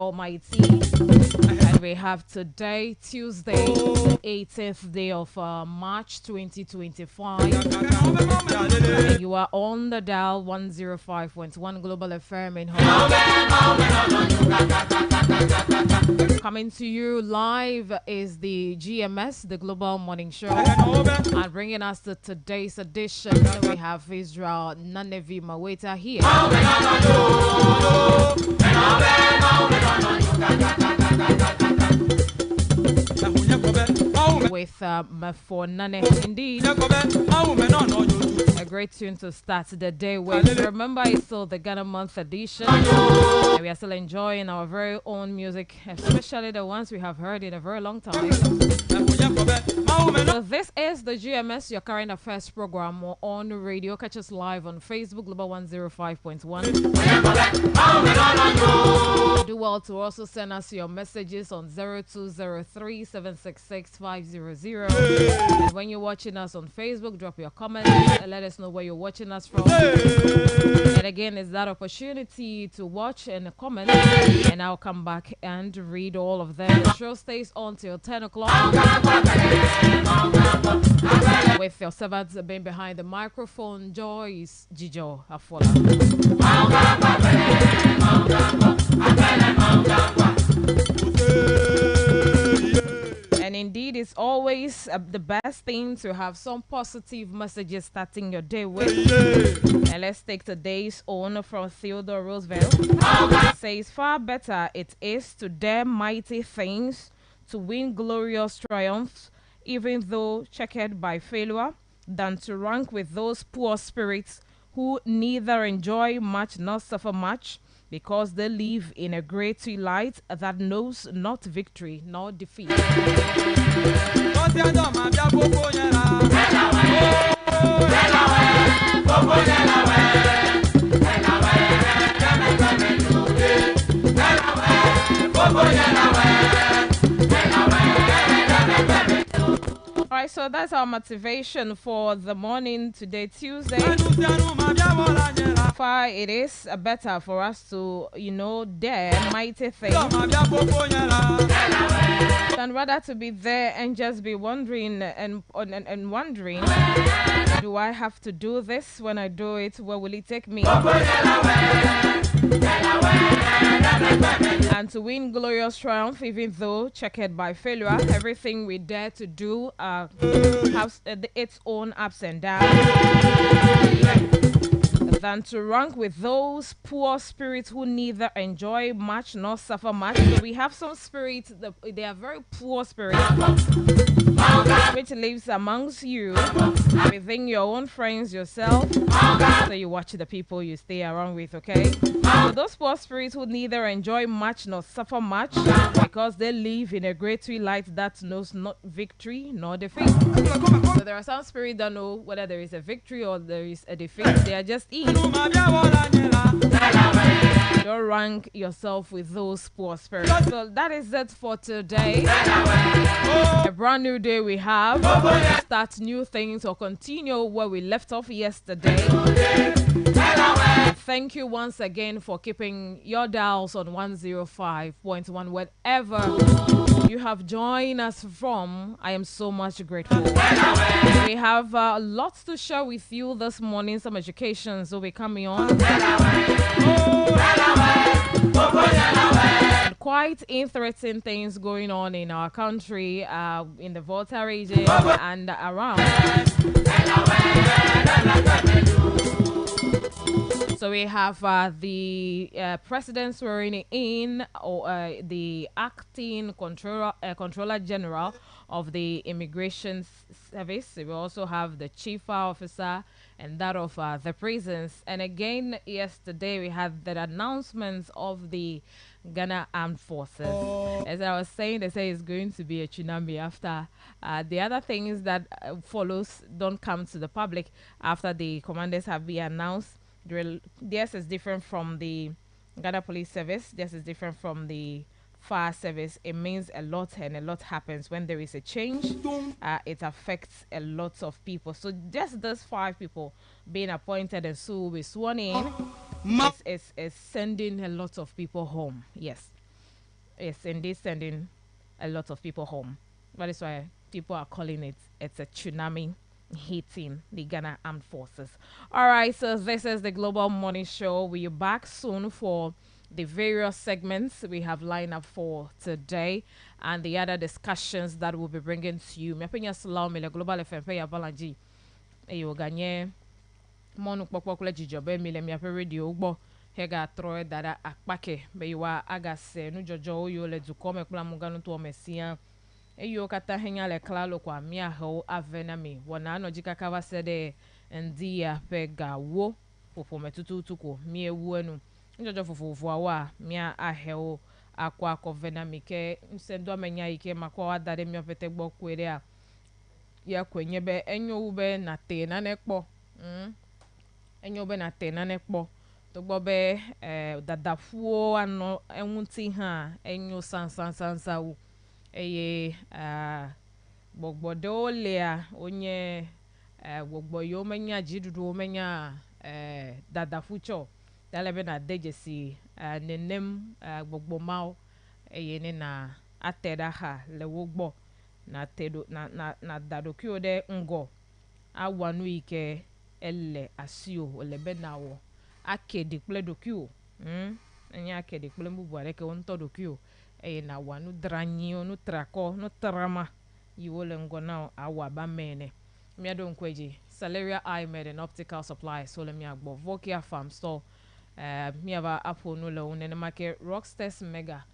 Almighty. And we have today, Tuesday, the 18th day of March 2025. And you are on the dial 105.1 Global FM in home. Coming to you live is the GMS, the Global Morning Show. And bringing us to today's edition, we have Israel Nanevi Maweta here. With for Nane, indeed, a great tune to start the day with. Remember, it's still the Ghana Month edition, and we are still enjoying our very own music, especially the ones we have heard in a very long time. So this is the GMS, your current affairs program on radio. Catch us live on Facebook, Global 105.1. Do well to also send us your messages on 0203 766 500. And when you're watching us on Facebook, drop your comments and let us know where you're watching us from. And again, it's that opportunity to watch and comment, and I'll come back and read all of them. The show stays on till 10 o'clock with your servants being behind the microphone, Joyce Jijo Afola. And indeed, it's always the best thing to have some positive messages starting your day with. And let's take today's own from Theodore Roosevelt. It says, far better it is to dare mighty things, to win glorious triumphs, even though checkered by failure, than to rank with those poor spirits who neither enjoy much nor suffer much, because they live in a great twilight that knows not victory nor defeat. Alright, so that's our motivation for the morning today, Tuesday. Far it is better for us to, dare mighty things than rather to be there and just be wondering and wondering, do I have to do this? When I do it, where will it take me? And to win glorious triumph, even though checkered by failure, everything we dare to do has its own ups and downs, than to rank with those poor spirits who neither enjoy much nor suffer much. So we have some spirits, they are very poor spirits, which lives amongst you, within your own friends, yourself. So you watch the people you stay around with, okay? So those poor spirits who neither enjoy much nor suffer much, because they live in a great twilight that knows not victory nor defeat. So there are some spirits that know whether there is a victory or there is a defeat. They are just in. Don't rank yourself with those poor spirits. So that is it for today. A brand new day we have. Start new things or continue where we left off yesterday. Thank you once again for keeping your dials on 105.1 wherever you have joined us from. I am so much grateful. We have lots to share with you this morning. Some educations will be coming on. And quite interesting things going on in our country, in the Volta region and around. So we have the president swearing in, or the acting controller general of the Immigration Service. We also have the chief officer and that of the prisons. And again, yesterday we had the announcements of the Ghana Armed Forces. As I was saying, they say it's going to be a tsunami after the other things that follows don't come to the public after the commanders have been announced. Theirs is different from the Ghana Police Service. Theirs is different from the Fire Service. It means a lot, and a lot happens when there is a change. It affects a lot of people. So just those 5 people being appointed and so will be sworn in is sending a lot of people home. Yes. is indeed sending a lot of people home. That is why people are calling it's a tsunami hitting the Ghana Armed Forces. All right, so this is the Global Morning Show. We're back soon for the various segments we have lined up for today and the other discussions that we'll be bringing to you. Mepenya Salam le Global FM ya Balanji. Eyo ganye monu kpokpo kule jijobe mile mi ape radio ugbo hega troe dada akpake beyiwa agase nu jojo oyo le dukome kula muganu to mesia eyo kata henya le klalo kwa mia ho avenami wana no jika kawa sede ndia pega wo popo metutu tuko mi ewu enu njojo fufu awa mia aheo akwa kovenami ke nsendo amenya ike makwa adade mi opete gbo kwere a ya kwenye be enyo ube na te na nekpo enyo be na te na nekpo to gbo be dadafuo ano enwuti ha enyo sansa wu eye gbogbo de ole a onye gbogbo yo menya jidudu menya dadafucho dalebe na dejesi nenem gbogbo mau eye ne na ateda ha le wogbo na tedo na dadokio de ngo awanu ike elle asio olebe nawo akedi kple dokio enya akedi kple mbubu areke onto dokio eye na wanu dranyi onu trako no trama yiwole ngo na awa ba mene miado nkweji Salaria Ahmed and Optical Supply so le mi agbo Vokia Farm Store mi aba apo no le unene market Rockstars Mega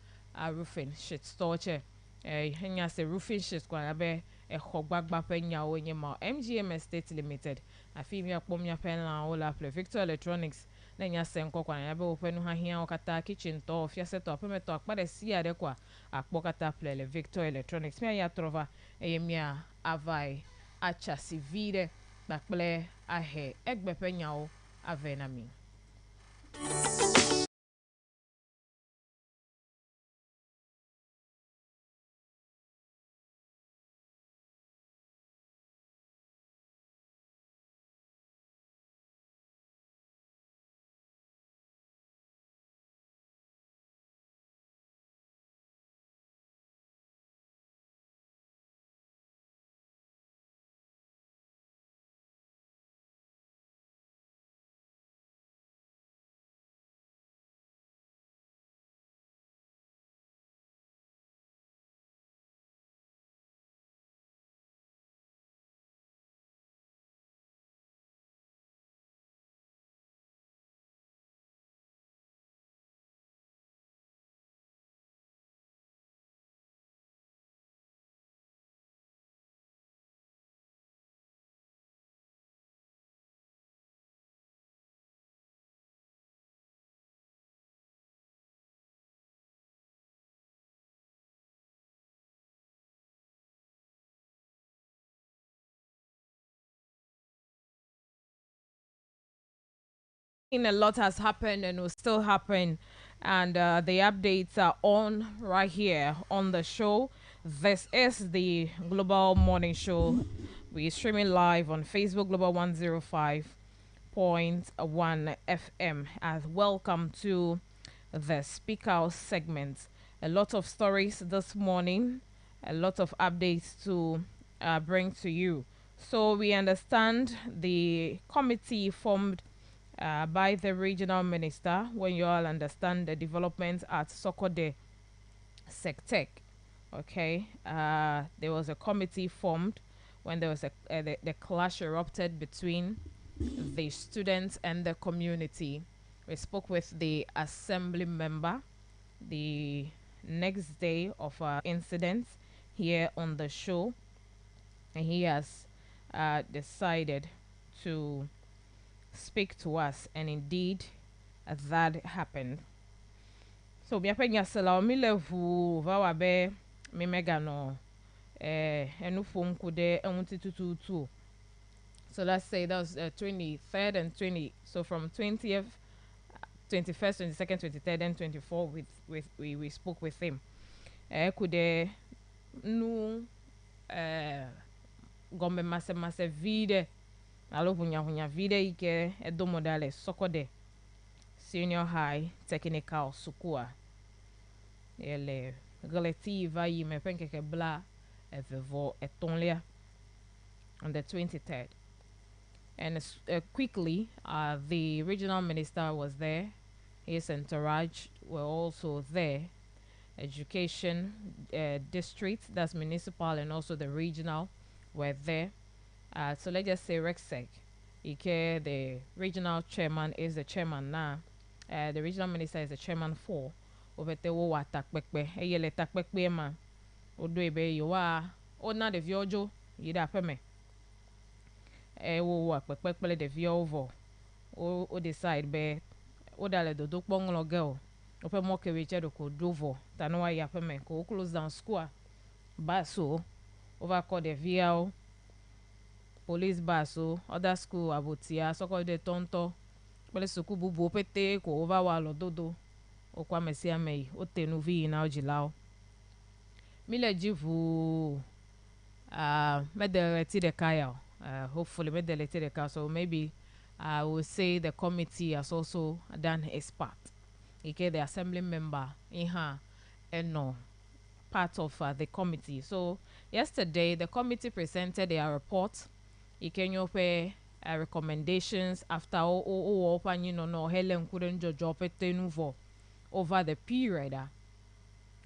roofing shit store che henya se roofing shit kwa abe hogbagba penya onye ma MGM Estate Limited afi mi akpo mi apenla ola play Victor Electronics na nya se nkọ kwa ya be openu ha hia okata kitchen to ofia set up meto akpade si ade kwa akpo kata play le Victor Electronics mi ya trova mi avai acha sivire bakple ahe egbe penya o avenami. A lot has happened and will still happen, and the updates are on right here on the show. This is the Global Morning Show. We're streaming live on Facebook Global 105.1 FM. As welcome to the Speak Out segment. A lot of stories this morning, a lot of updates to bring to you. So we understand the committee formed by the regional minister when you all understand the developments at Sokode Sectec. Okay, there was a committee formed when there was the clash erupted between the students and the community. We spoke with the assembly member the next day of our incident here on the show, and he has decided to speak to us, and indeed that happened. So biapenya sala mi levu va be mi mega no enu fom kude enwuti tutu. So let's say that was 23rd and 20. So from 20th, 21st, 22nd, 23rd, and 24th, we spoke with him. Kude nu gombe mase vide alo hunya vide ike edomodale Sokode Senior High Technical Sukua. ele relativa yi me pen keke bla evevo etonlia on the 23rd. And quickly, the regional minister was there. His entourage were also there. Education district, that's municipal and also the regional, were there. So let's just say Rexec. Ike, the regional chairman, is the chairman now. The regional minister is the chairman for. Ovete wo wa takpekpe. Eyele takpekpe ma. Odo ebe yo wa. O na de viojo. Yida peme. Wo wa kpekpekpe de viovo. O decide be. O dale do do pong lo girl. Ope mo ke weche do ko dovo. Tanwa ya peme. Ko close down school. Baso. Over call the VL. Police baso, other school abotia, so called the tonto. Pele suku bubu pete ko over wa lododo. O kwa mesia mei, o tenu vi na ojilao. Mile jivu medeleti de kaya. Hopefully medeleti de kaya. So maybe I will say the committee has also done its part. Ike the assembly member in her and no part of the committee. So yesterday the committee presented their report. Ikenyope recommendations after open no Helen couldn't job nouveau over the period.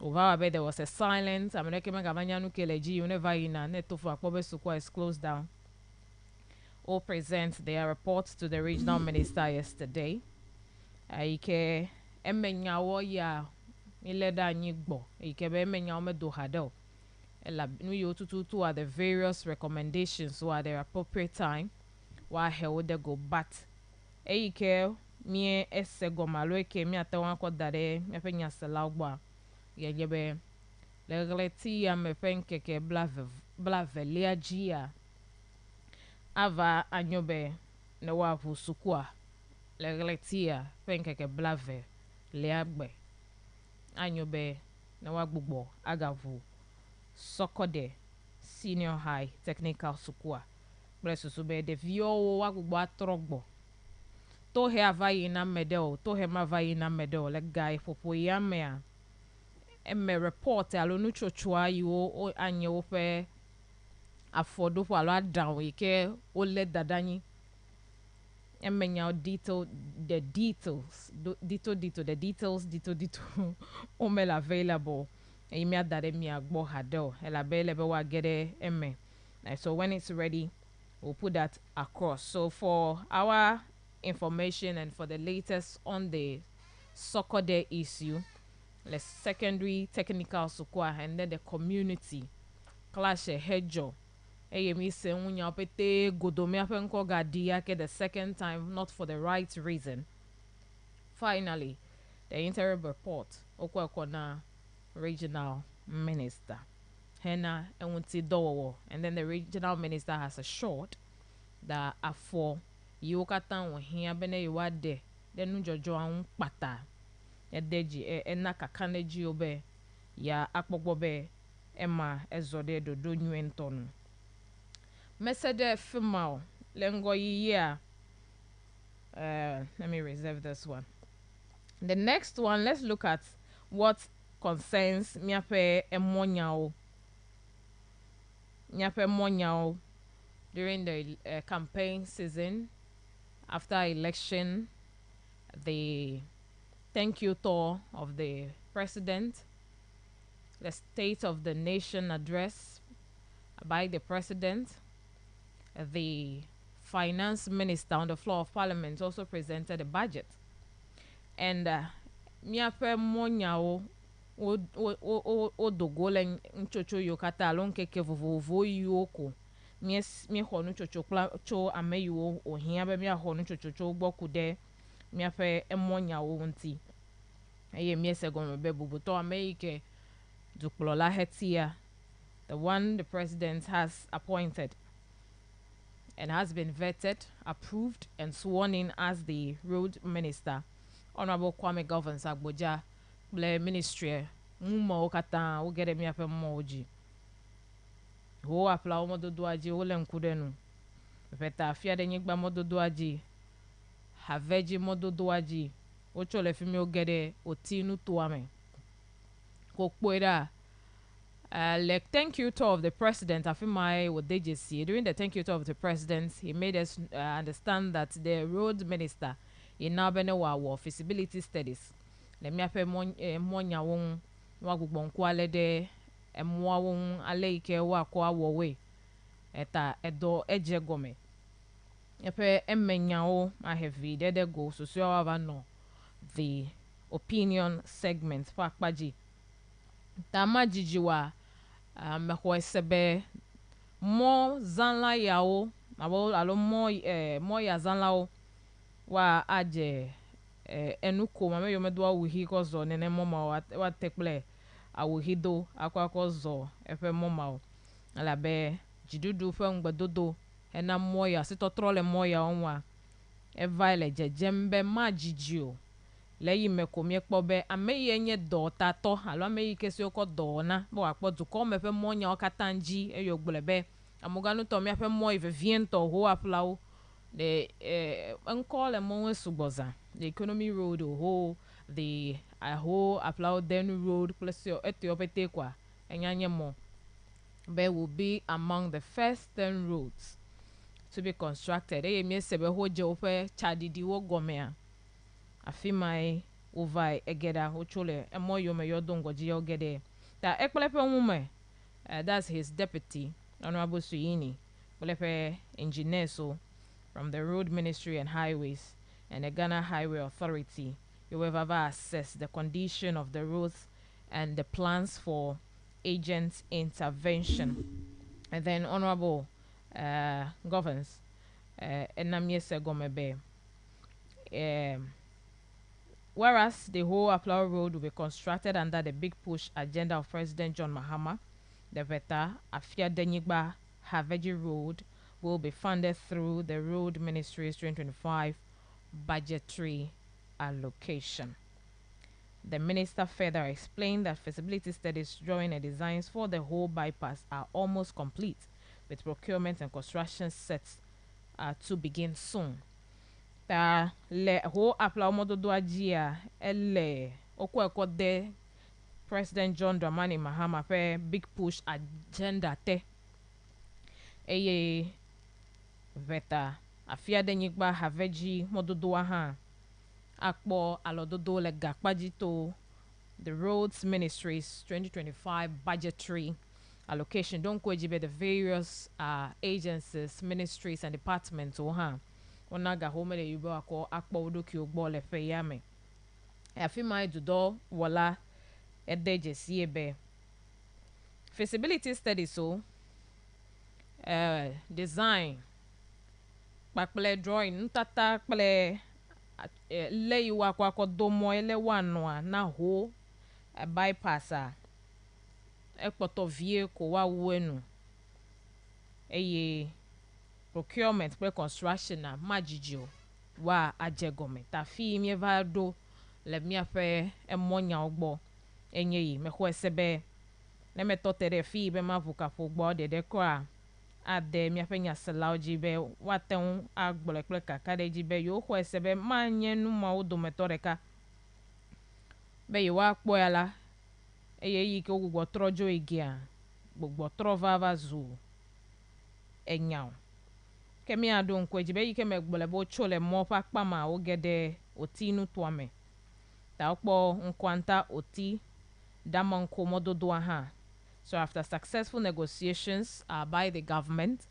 Over there was a silence. I'm like Gamanyanu Keleji, you never in a net of Akobe Sukwa is closed down. All present their report to the regional minister yesterday. Ike emenyawo ya ileda nyigbo. Ike be emenyawo me do hadel. To are the various recommendations so at the appropriate time while held the go but eike me ese go malo eke mi atawa ko dare me penya selagba yebe legleti ya me pen keke blavelia gia ava anyobe ne wa sukua legleti ya pen keke blave leagbe anyobe ne wa gbugbo agavu Sokode Senior High Technical Sukua. Blessusu be de vio wa gbugbo atrogbo. To he avayi na medel, to he mavayi na medel le guy popo yame a. Emme report alo nu chochua yi o anye wo pe afodo po alo adan ike o le dadanyi. Emme nya the details omel available. Email that me agbo hadel elabele be wa gede eme. So when it's ready, we'll put that across. So for our information and for the latest on the Sokode issue, the secondary technical sukwa and then the community clash a hedjo. Eyemi se unya opete godome apenko gadia ke the second time not for the right reason. Finally, the interim report okwa na regional minister Hena Ewunti Dowo, and then the regional minister has assured that afọ yokata won hia bene yiwade de nu jojo an pata edeji ena kakaneji obe ya akpogbo be ema ezode dodo nwentonu mesede female lengo yiya let me reserve this one. The next one, let's look at what concerns Nyape Monyao during the campaign season after election, the thank you tour of the president, the State of the Nation address by the president, the finance minister on the floor of parliament also presented a budget. And Nyape Monyao o dogole nchocho yokata lonke ke vovovo yoko mi ho no chocho kla cho ameyo ohia be mi ho no chocho gboku de mi afa emonya wo nti eye mi segon be bubuto ameike duplola hetia, the one the president has appointed and has been vetted, approved and sworn in as the road minister, Honorable Kwame Govins Agboja. Ble ministry muma okata o gere mi afa moji ho apla o mododo aji o le nkudenu peta afia de nyigba mododo aji haveji mododo aji o chole fi mi o gere otinu to ame kokpoida. Like thank you tour of the president, I feel my what they just see during the thank you tour of the president, he made us understand that the road minister in Nabene wa feasibility studies. Let me have monya won wagbon kwale de emwa won aleike wa kwa we eta edo eje gome. Epe emmenyawo I have de go so so no the opinion segment for akpaji. Tama jijiwa mekwa sebe mo zanla yawo abo alo mo ya zanla o wa aje enuko mame yo medo awuhi kozo nene moma wa tekple awuhi do akwa kozo efe moma o ala be jidudu fe ngbedodo ena mo ya sitotrole mo ya onwa evile jejembe ma jijio lẹ́yìn mẹ́kò mi kpọ́ bẹ́ amẹ́yẹ nye dọ̀ọ́tatọ́ alo amẹ́yẹ kesi wokɔ dɔɔna be wòakpɔ dukɔ me ƒe mɔnyawo katã dzi eye wògblɔ be ameganutɔ míaƒe mɔ yi vevientɔ ho aƒlawo le eŋkɔ le mɔwo sugbɔ zã the economy road ho the ho aƒlawo den road kple etɔwo ƒete kɔa enya nye mɔ be will be among the first 10 roads to be constructed eye míese be wodze woƒe tsaɖiɖiwo gɔmea afi mae wova egeda wotso le emɔ yiwo me yɔdo ŋgɔdzi yɔ geɖe ta ekple ƒe ŋume that's his deputy honorable Suyini kple ƒe engineer so from the road ministry and highways and the Ghana Highway Authority whoever assess the condition of the roads and the plans for agent intervention and then honorable governs enamiese gomebe whereas the whole Aplau Road will be constructed under the Big Push agenda of President John Mahama, the Veta Afia Denigba Haveji Road will be funded through the Road Ministry's 2025 budgetary allocation. The minister further explained that feasibility studies drawing and designs for the whole bypass are almost complete, with procurement and construction set to begin soon. Ta le ho apla omododo ajia ele okwo de President John Dramani Mahama pe Big Push agenda te eye veta afia denyigba haveji mododo aha akpo alododo le gakpaji to the Roads Ministry's 2025 budgetary allocation. Don't go jibe the various agencies, ministries and departments oha onaga home le yubo akọ akpọ odoki ogbo le fe yame afi mai dudo wala edeje si ebe feasibility study so design pakple drawing ntata kple le yiwa kwa ko domo ele wano na ho bypass ekpoto vie ko wa wenu eye procurement pre construction na majijio wa ajegome ta fi mi do le mi afe emonya ogbo enye yi me ho sebe ne me totere fi be ma vuka fo gbo de kwa ade mi afe nya selauji be waten agbole kple kaka de jibe yo ho sebe ma nye nu ma odo me toreka be yi wa kpo ya la eye yi ke gbogbo trojo igia gbogbo trova zu enyaw kemi adon ko jibe yi ke me gbole bo chole mo pa pa ma o gede oti nu to ame ta okpo nkwanta oti damanko mododo aha. So after successful negotiations by the government,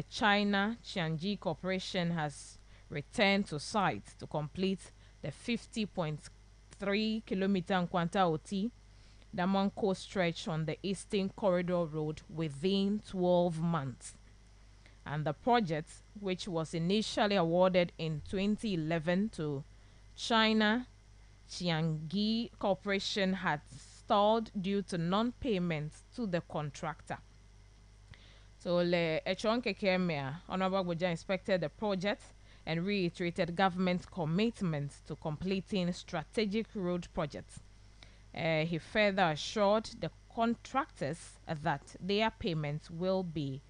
China Qiangji Corporation has returned to site to complete the 50.3 kilometer Nkwanta Oti Damanko stretch on the Eastern Corridor Road within 12 months. And the project, which was initially awarded in 2011 to China Qiangji Corporation, had stalled due to non-payment to the contractor. So Le Echonke Kemia, Honorable Goja inspected the project and reiterated government's commitment to completing strategic road projects. He further assured the contractors that their payments will be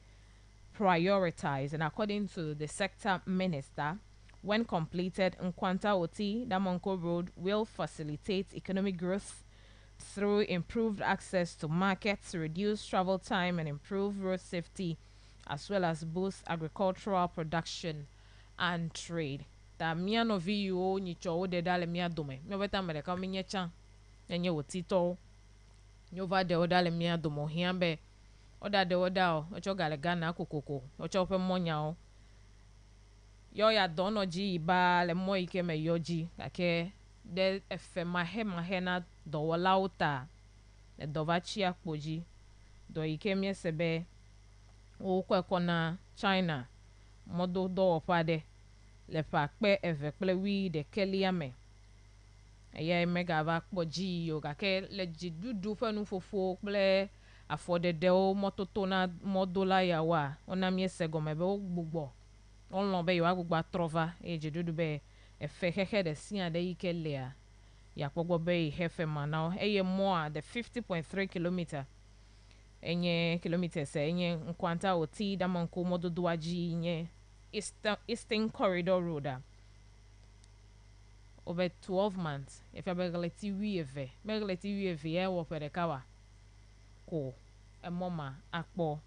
prioritized, and according to the sector minister, when completed, Nkwanta Oti Damonko Road will facilitate economic growth through improved access to markets, reduce travel time, and improve road safety, as well as boost agricultural production and trade. Ta mia no vi yo ni cho de dale mia dome. Me weta me ka minye chan. Enye wotito. Nyova de oda le mia domo hiambe. Oda de oda o. Ocho gale gana kokoko. Ocho pe monya o. Yo ya dono ji iba le mo ike me yoji. Kake de efe mahe na do wala uta. Le do vachi akpoji. Do ike mie sebe. O kwe kona China. Modo do opade. Le pa kpe eve kple wi de keliame. Eye mega va kpoji yo kake le jidudu fenu fofo kple afodede o mototo na modola ya wa. Ona mie segome be o gbugbo. On be yo agbugba trova. E jidudu be efe hehe de siya de ike lea. Ya kpogbo be hefe manao. Eye moa de 50.3 kilometer. Enye kilometers enye nkwanta oti damanko mododo aji nye Eastern Corridor Road over 12 months. If you have a wieve, ya wo pere kawa ko emoma akpo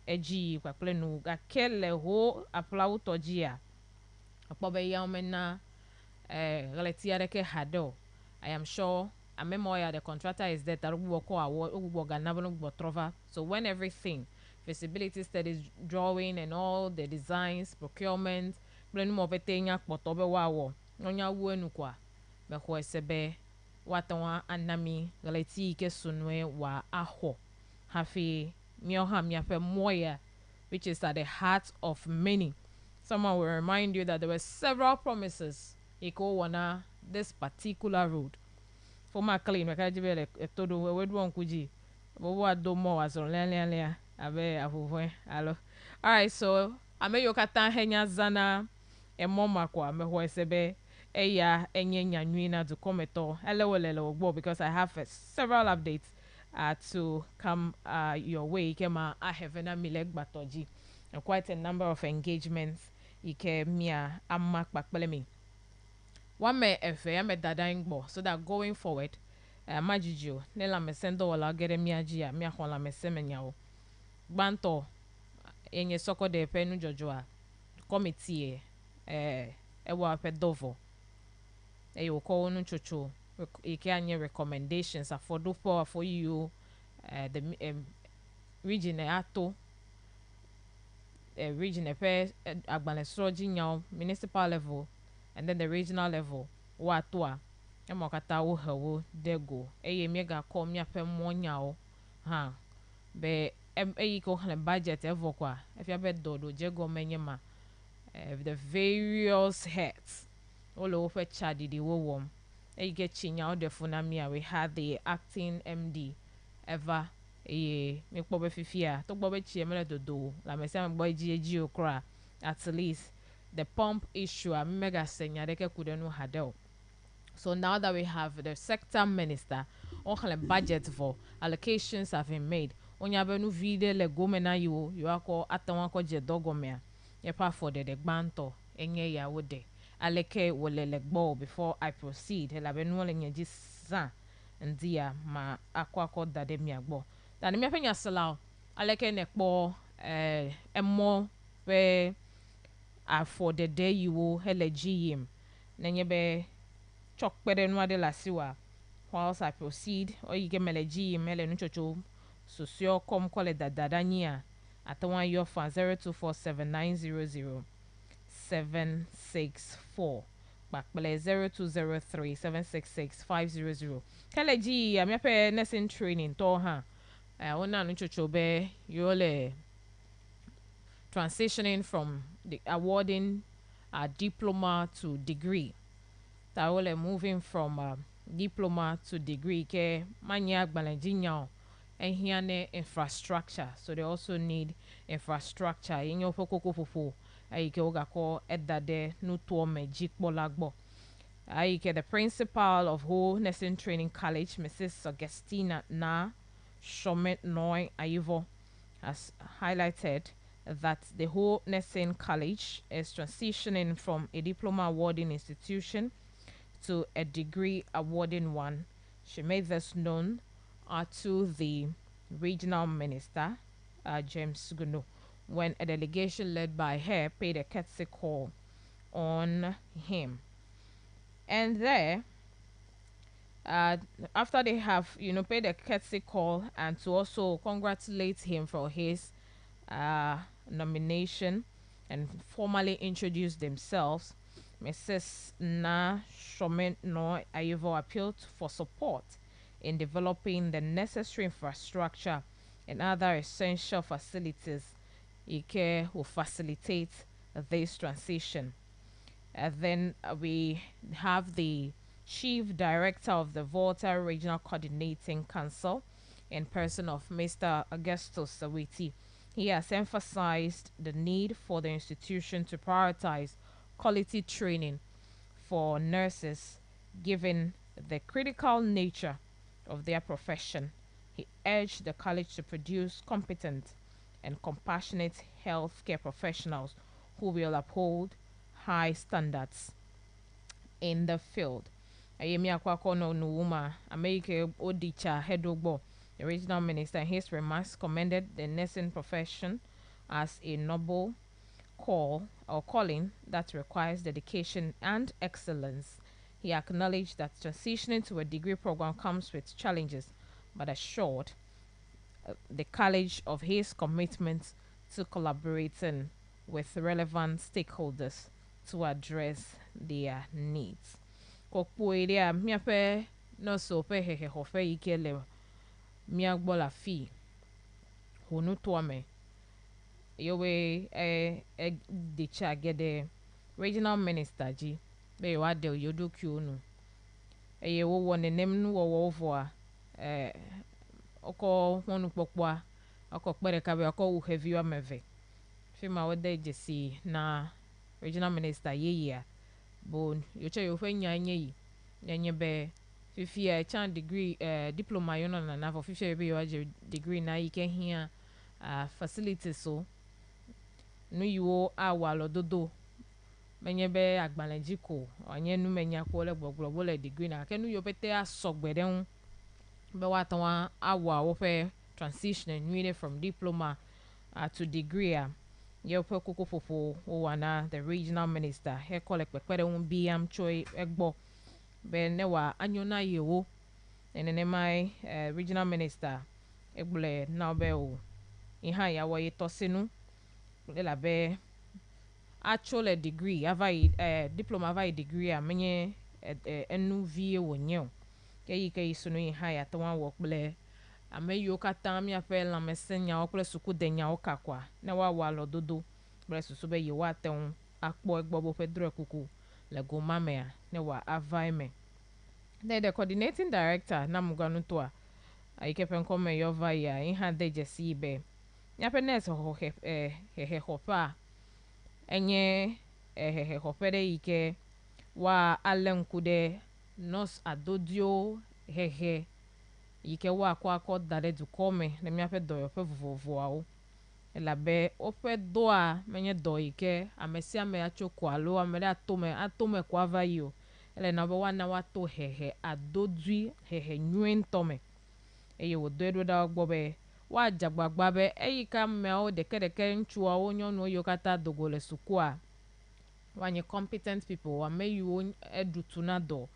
eji kwa plenu ga kele ho apla utoji a akpo be ya omena relati areke hado. I am sure a memoir the contractor is there that will trova. So when everything feasibility studies, drawing and all the designs, procurement, blenu mo betenya kpotobe wawo onya wuenu kwa be ho sebe watanwa anami relati ke sunwe wa aho hafi mioha miafe moya, which is at the heart of many. Someone will remind you that there were several promises iko wana this particular road. For my clean, we can't give todo we do kuji. But what do more as on len abe afuwe alo. Alright, so ame yokata henya zana e moma kwa me ho sebe eya enye nyanwina to kometo elewelele ogbo, because I have several updates to come your way. Kema I have na mileg batoji and quite a number of engagements ike mia amma kpakpelemi. One me efe ya me dadaingbo, so that going forward majijo nela mesendo wala gere miaji mi ahon la mesemenyawo gbanto enye soko de penu jojoa committee ewa pedovo eyo ko onu chocho ike anye recommendations afodo for you the region ato region epe agbanesroji nyaw municipal level and then the regional level wato emokata wo hawo dego eye mega kom ya pe monyao ha be eyi ko han budget evokwa if ya be dodo jego menyema the various heads all over chadi di wo wom eyi get chinya de funamia. We had the acting MD ever eye me kpo be fifia to kpo be chi emele dodo la me say me boy ji okra at least the pump issue a mega senya de ke kudenu hadel. So now that we have the sector minister, all budget for allocations have been made. Onya benu vide le gomena you ako atanwa ko je dogomea. Yepa for the gbanto enye ya wode. Aleke wole le gbo before I proceed. Hela benu le nyeji san ndia ma akwa dade mi agbo. Dani mi apenya salao aleke nekpo emo we for the day you will hele GM. Nenyebe chok pere nwa de la siwa. Whilst I proceed, or you get meleji mele nuchocho sosio kom kole dadadania at one year for 0247900764 back bele 0203766500. Keleji amepe nursing training to ha ona nuchocho be yole transitioning from the awarding a diploma to degree. Tawole moving from diploma to degree ke manya gbalenjinya enhiane infrastructure, so they also need infrastructure inyo fokoko fofo ayike ogako edade nuto meji polagbo ayike. The principal of Ho Nursing Training College, Mrs. Augustina Na Shomet Noy Ayivo, has highlighted that the Ho Nursing College is transitioning from a diploma awarding institution to a degree awarding one. She made this known to the regional minister, James Gunu, when a delegation led by her paid a courtesy call on him. And there, uh, after they have, paid a courtesy call and to also congratulate him for his uh, nomination and formally introduce themselves, Mrs. Na Shomen No Ayevo appealed for support in developing the necessary infrastructure and other essential facilities Ike will facilitate this transition. And then we have the Chief Director of the Volta Regional Coordinating Council in person of Mr. Augustus Sawiti. He has emphasized the need for the institution to prioritize quality training for nurses given the critical nature of their profession. He urged the college to produce competent and compassionate healthcare professionals who will uphold high standards in the field. Ayemi Akwakono Nuuma, America Odicha Hedogbo, the regional minister, in his remarks commended the nursing profession as a noble call or calling that requires dedication and excellence. He acknowledged that transitioning to a degree program comes with challenges, but assured the college of his commitment to collaborating with relevant stakeholders to address their needs. Kokpo area miape no so pe hehe hofe ikele miagbola fi honu toame yowe de chagede regional minister ji be wa de yodo kionu eye wo wone nem nu wo vo a oko honu popoa oko pere ka be oko wu heavy wa meve fima wo de jesi na regional minister ye bon yoche yo fe nyanye yi nyenye be fifi a chan degree diploma yo no na for fifi be yo degree na yi ke hia facilities so nu yiwo awalo dodo menye be agbalanji ko onye nu menya ko le gbogbo le degree na ke nu yo pete asogbede hun be wa tan wa awa wo fe transition nwi from diploma to degree ye pe koko fofo o wana the regional minister he kole pepere un biam choi egbo be ne wa anyona yewo enene mai regional minister egbule na be o iha ya wo ye tosinu le la be actual degree ava diploma ava degree a menye enu vie wo nye ke yi sunu iha ya to wan wo ple ameyo kata mi ape la mesenya okle suku denya okakwa na wa lododo bre susu be yi wa ten akpo egbo bo pedro kuku le go mame ne wa avaime the coordinating director na muganu to a ike pen come yo va ya in ha de jesi be ya pe nes ho he hopa enye he hopere ike wa alenkude nos adodio he yike wa akọ dare du kome na mi ape do yo pe vovo awo la be o pe do a menye do yike amesi ame achoko alo amere atome kwa va yo ele na be wa na wa to he adodui he nyuen tome eye wo do edo da gbo be wa jagbagba be eyika me o deke nchu a onyo no yo kata dogole sukua wanye competent people wa me you edutu na do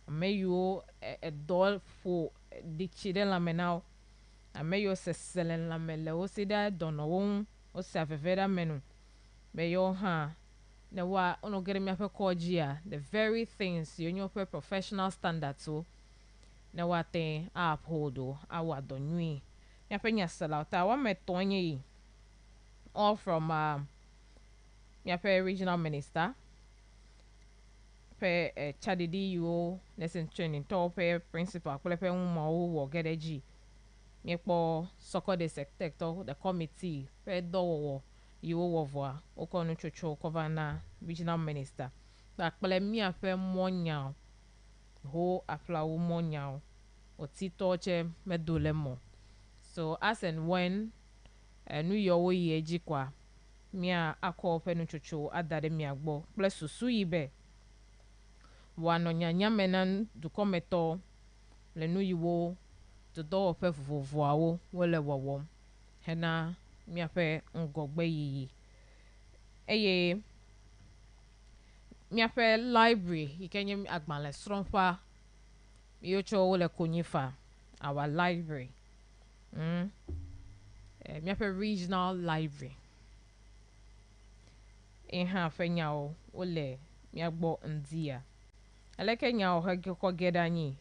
me you do for di chide la menao ame yo se selen la mele o se da dono won o se afefeda menu be yo ha ne wa ono gere mi afa koji a the very things you know per professional standards so ne wa ten uphold o awa donwi ya pe nya sala ta wa metonye yi all from ya pe regional minister pe chadidi yo lesson training to pe principal pe mo wo gedeji yepo soko de sector the committee pe dowo yiwo wovoa okonu chocho cover na regional minister ba pele mi afe monya ho afla wo monya otito che medolemo so as and when nu yo wo ye jikwa mi a akọ pe nu chocho adade mi agbo plus susu yibe wano nyanya menan du kometo le nu yiwo dodɔwɔƒe vovovoawo wole wɔwɔm hena míaƒe ŋgɔgbe yiyi eye míaƒe library yi ke nye agbalẽsrɔ̃ƒea yiwo tsɔ wole konyi fa our library míaƒe regional library hã ƒe nyawo wole míagbɔ ŋdia aleke nyawo kɔ ge ɖe anyi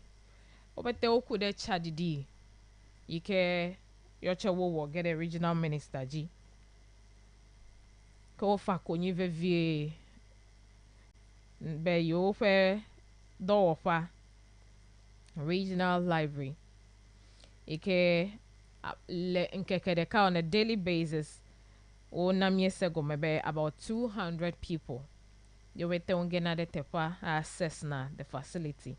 wo pɛtɛ woku ɖe tsaɖiɖi yi ke yɔtsɛ wowɔ ge ɖe regional minister dzi ke wofa konyi vevie be yewoƒe dɔwɔƒea regional library yi ke le ŋkeke ɖeka on a daily basis wona míese gɔme be about 200 people yewo pɛtɛ wogena ɖe teƒea access na the facility.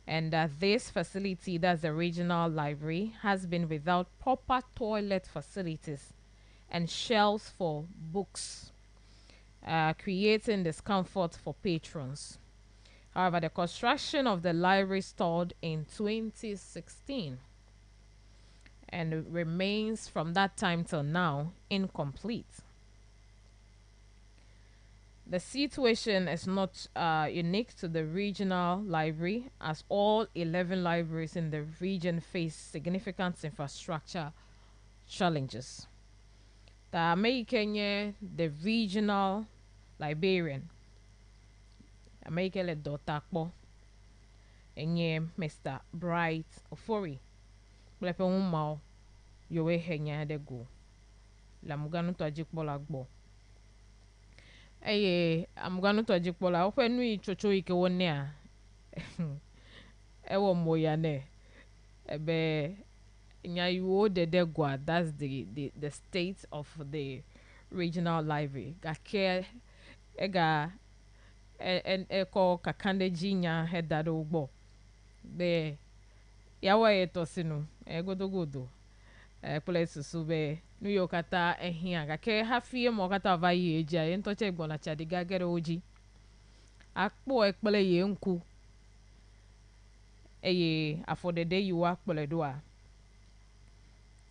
And this facility, that's the regional library, has been without proper toilet facilities and shelves for books, creating discomfort for patrons. However, the construction of the library started in 2016 and remains from that time till now incomplete. The situation is not unique to the regional library, as all 11 libraries in the region face significant infrastructure challenges. The American, the regional librarian, American le Dotakpo, enye Mr. Bright Ofori, blepe umao, yowe henya de go. La muganu to ajikpo lagbo. Eye amuganu to ajikpo la ofe nui chocho ike wone a ewo moya ne ebe nyayiwo de gwa. That's the state of the regional library gake ega eko kakande jinya hedado ugbo be yawa etosinu egodogodo kple susu be nu yo kata ehia gake hafie mo kata va yi eja ye ntoche gbona chadi gagere oji akpo ekple ye nku eye afodede yi wa kple do a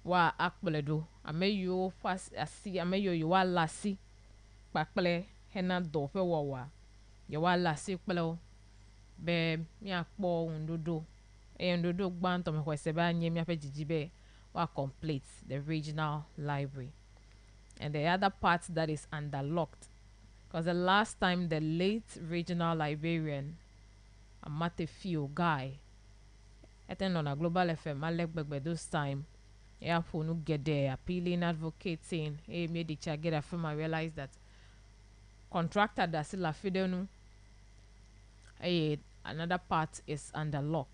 wa akple do ameyo fas asi ameyo yi wa lasi kpakple hena do ƒe wɔwɔa ye wa lasi kple be miakpɔ ŋudodo eye ŋudodo gbãtɔ me xɔ se be anye miaƒe dzidzi be wa complete the regional library. And the other part that is underlocked, because the last time the late regional librarian Amatefio guy attended on a Global FM Alek those time yeah no get there appealing advocating made the chair get a film. I realized that contractor that still a fidenu another part is underlocked.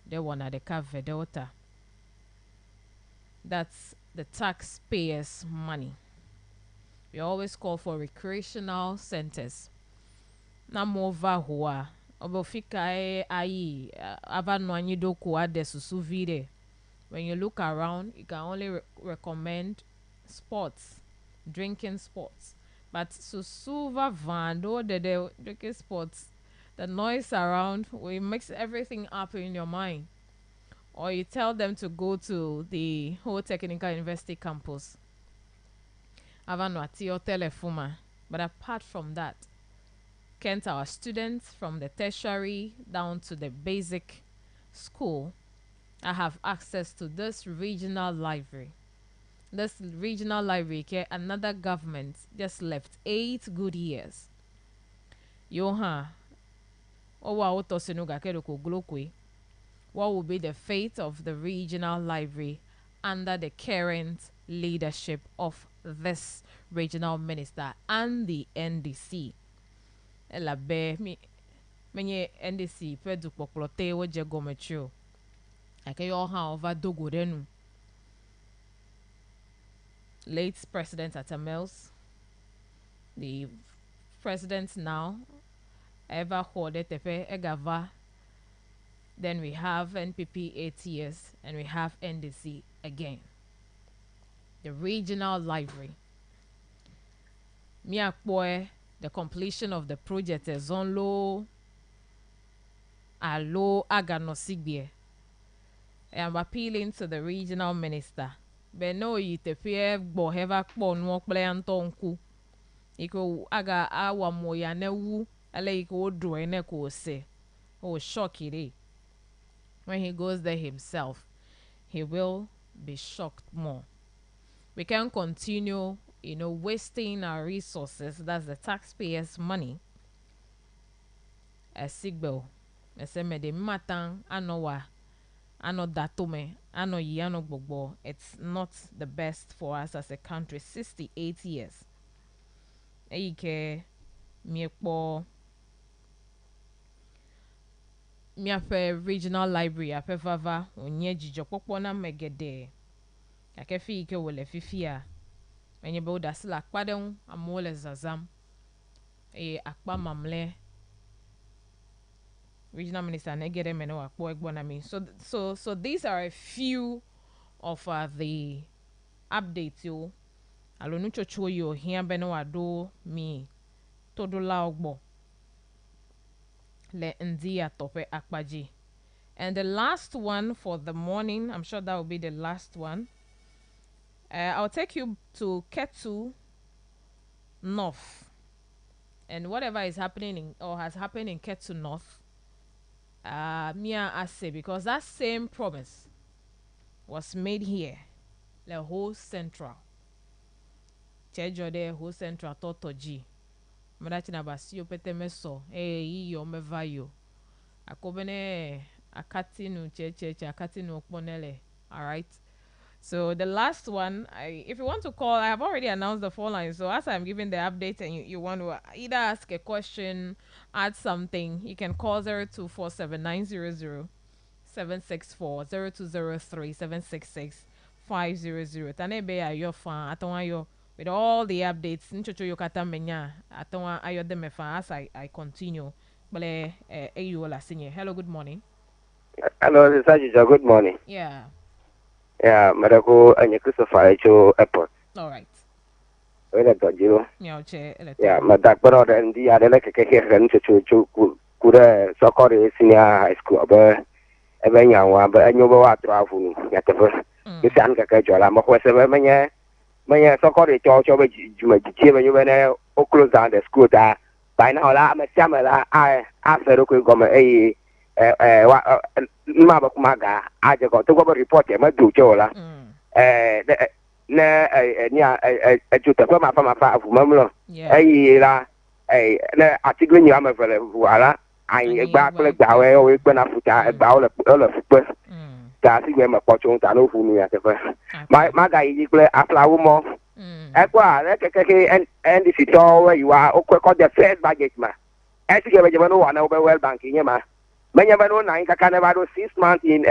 The one at the Cave Delta. That's the taxpayers' money. We always call for recreational centers. Namova hua obofika ai ava no anyi doku ade susu vide. When you look around, you can only recommend sports, drinking sports. But susuva vando de drinking sports, the noise around will mix everything up in your mind. Or you tell them to go to the whole technical university campus. Avanuati or Telefuma. But apart from that, can't our students from the tertiary down to the basic school have access to this regional library? This regional library, another government just left 8 good years. Yoha, owa otosinuga kedoko glokwe. What will be the fate of the regional library under the current leadership of this regional minister and the NDC? Elabe mi menye NDC pedu poplote woje gometrio. Ake yo ha over dogorenu. Late President Atamels, the president now, Eva Hode Tepe Egava. Then we have NPP 8 years and we have NDC again. The regional library. Miakpoe, the completion of the project is on low alo aga no sigbie. I am appealing to the regional minister. But no yitefie gbo heva kpo no kple anto nku. Iko aga awa moya na wu ale iko odro ene ko se. Oh shock it. Eh? When he goes there himself, he will be shocked more. We can't continue, wasting our resources. That's the taxpayers' money. A sigbel. Ese me de matang anowa. Ano datome. Ano yano gbogbo. It's not the best for us as a country. 68 years. Eike miekpo miafe regional library apefava onye jijo popo na megede. Akefi ike wole fifia. Enye be uda sila akpaden amole zazam. Akpa mamle. Regional Minister negede meno akpo egbona mi. So these are a few of the updates yo. Alonu chocho yo here beno ado mi todo la ogbo. Le ndia tope akpaji. And the last one for the morning, I'm sure that will be the last one. I'll take you to Ketu North. And whatever is happening or has happened in Ketu North, Mia Ase, because that same promise was made here, the whole central. Chejode whole central Toto G. Madachina basio pete meso, yo mevayo. Akobene akatinu cheche akatinu okponele. All right. So the last one, if you want to call, I have already announced the phone line. So as I'm giving the update and you want to either ask a question, add something, you can call 0247 764 0203 766 500. Tanebe ayo fan atonwa yo with all the updates. Nchocho yo kata menya atonwa ayo de mefa as I continue. Bale ayo la sinye. Hello, good morning. Hello, this is Ajija. Good morning. Yeah. Yeah, Madako and Christopher Echo Airport. All right. Where got you? Yeah, Madak Barod and the other like a here and to could so called senior high school, but a very young one, but I know what travel at the first. You can't get your lamb, whatever, many so called a church over you when I close down the school that by now I'm a summer. I after okay, come a maba kumaga aje ko to go report e ma du chola na nya juta fa afu mamlo la na atigwe nya ma fele wala ai gba kle gba we o gbe na futa gba o le fupe ta si gbe ma pocho ta no fu mi ya te fa ma ga yi kle afla wo mo e kwa le ke and if it all where you are o ko the first budget ma e ti ge be no wa na o be well bank nya ma many of them are 6 months in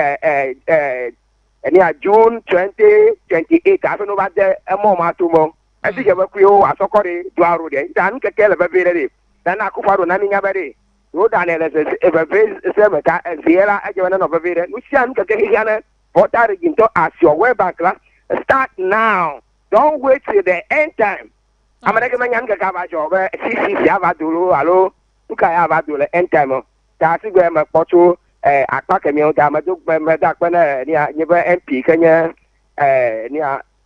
June 2028. I don't know about the moment to more. I think about Creole, I saw Corey, Duaro, Dan Kakela, baby. Then I could follow Nani Abadi. No, Daniel is a very Semata and Sierra, I give another video. Which can get what are you to ask your web bank class? Start now. Don't wait till the end time. I'm going to get my young Gavajo, CC Yavadulu, hello, Ukayavadula, end time. Tasi gwe ma kpotu akpa kemi o da ma do me da kwa na ni MP Kenya ni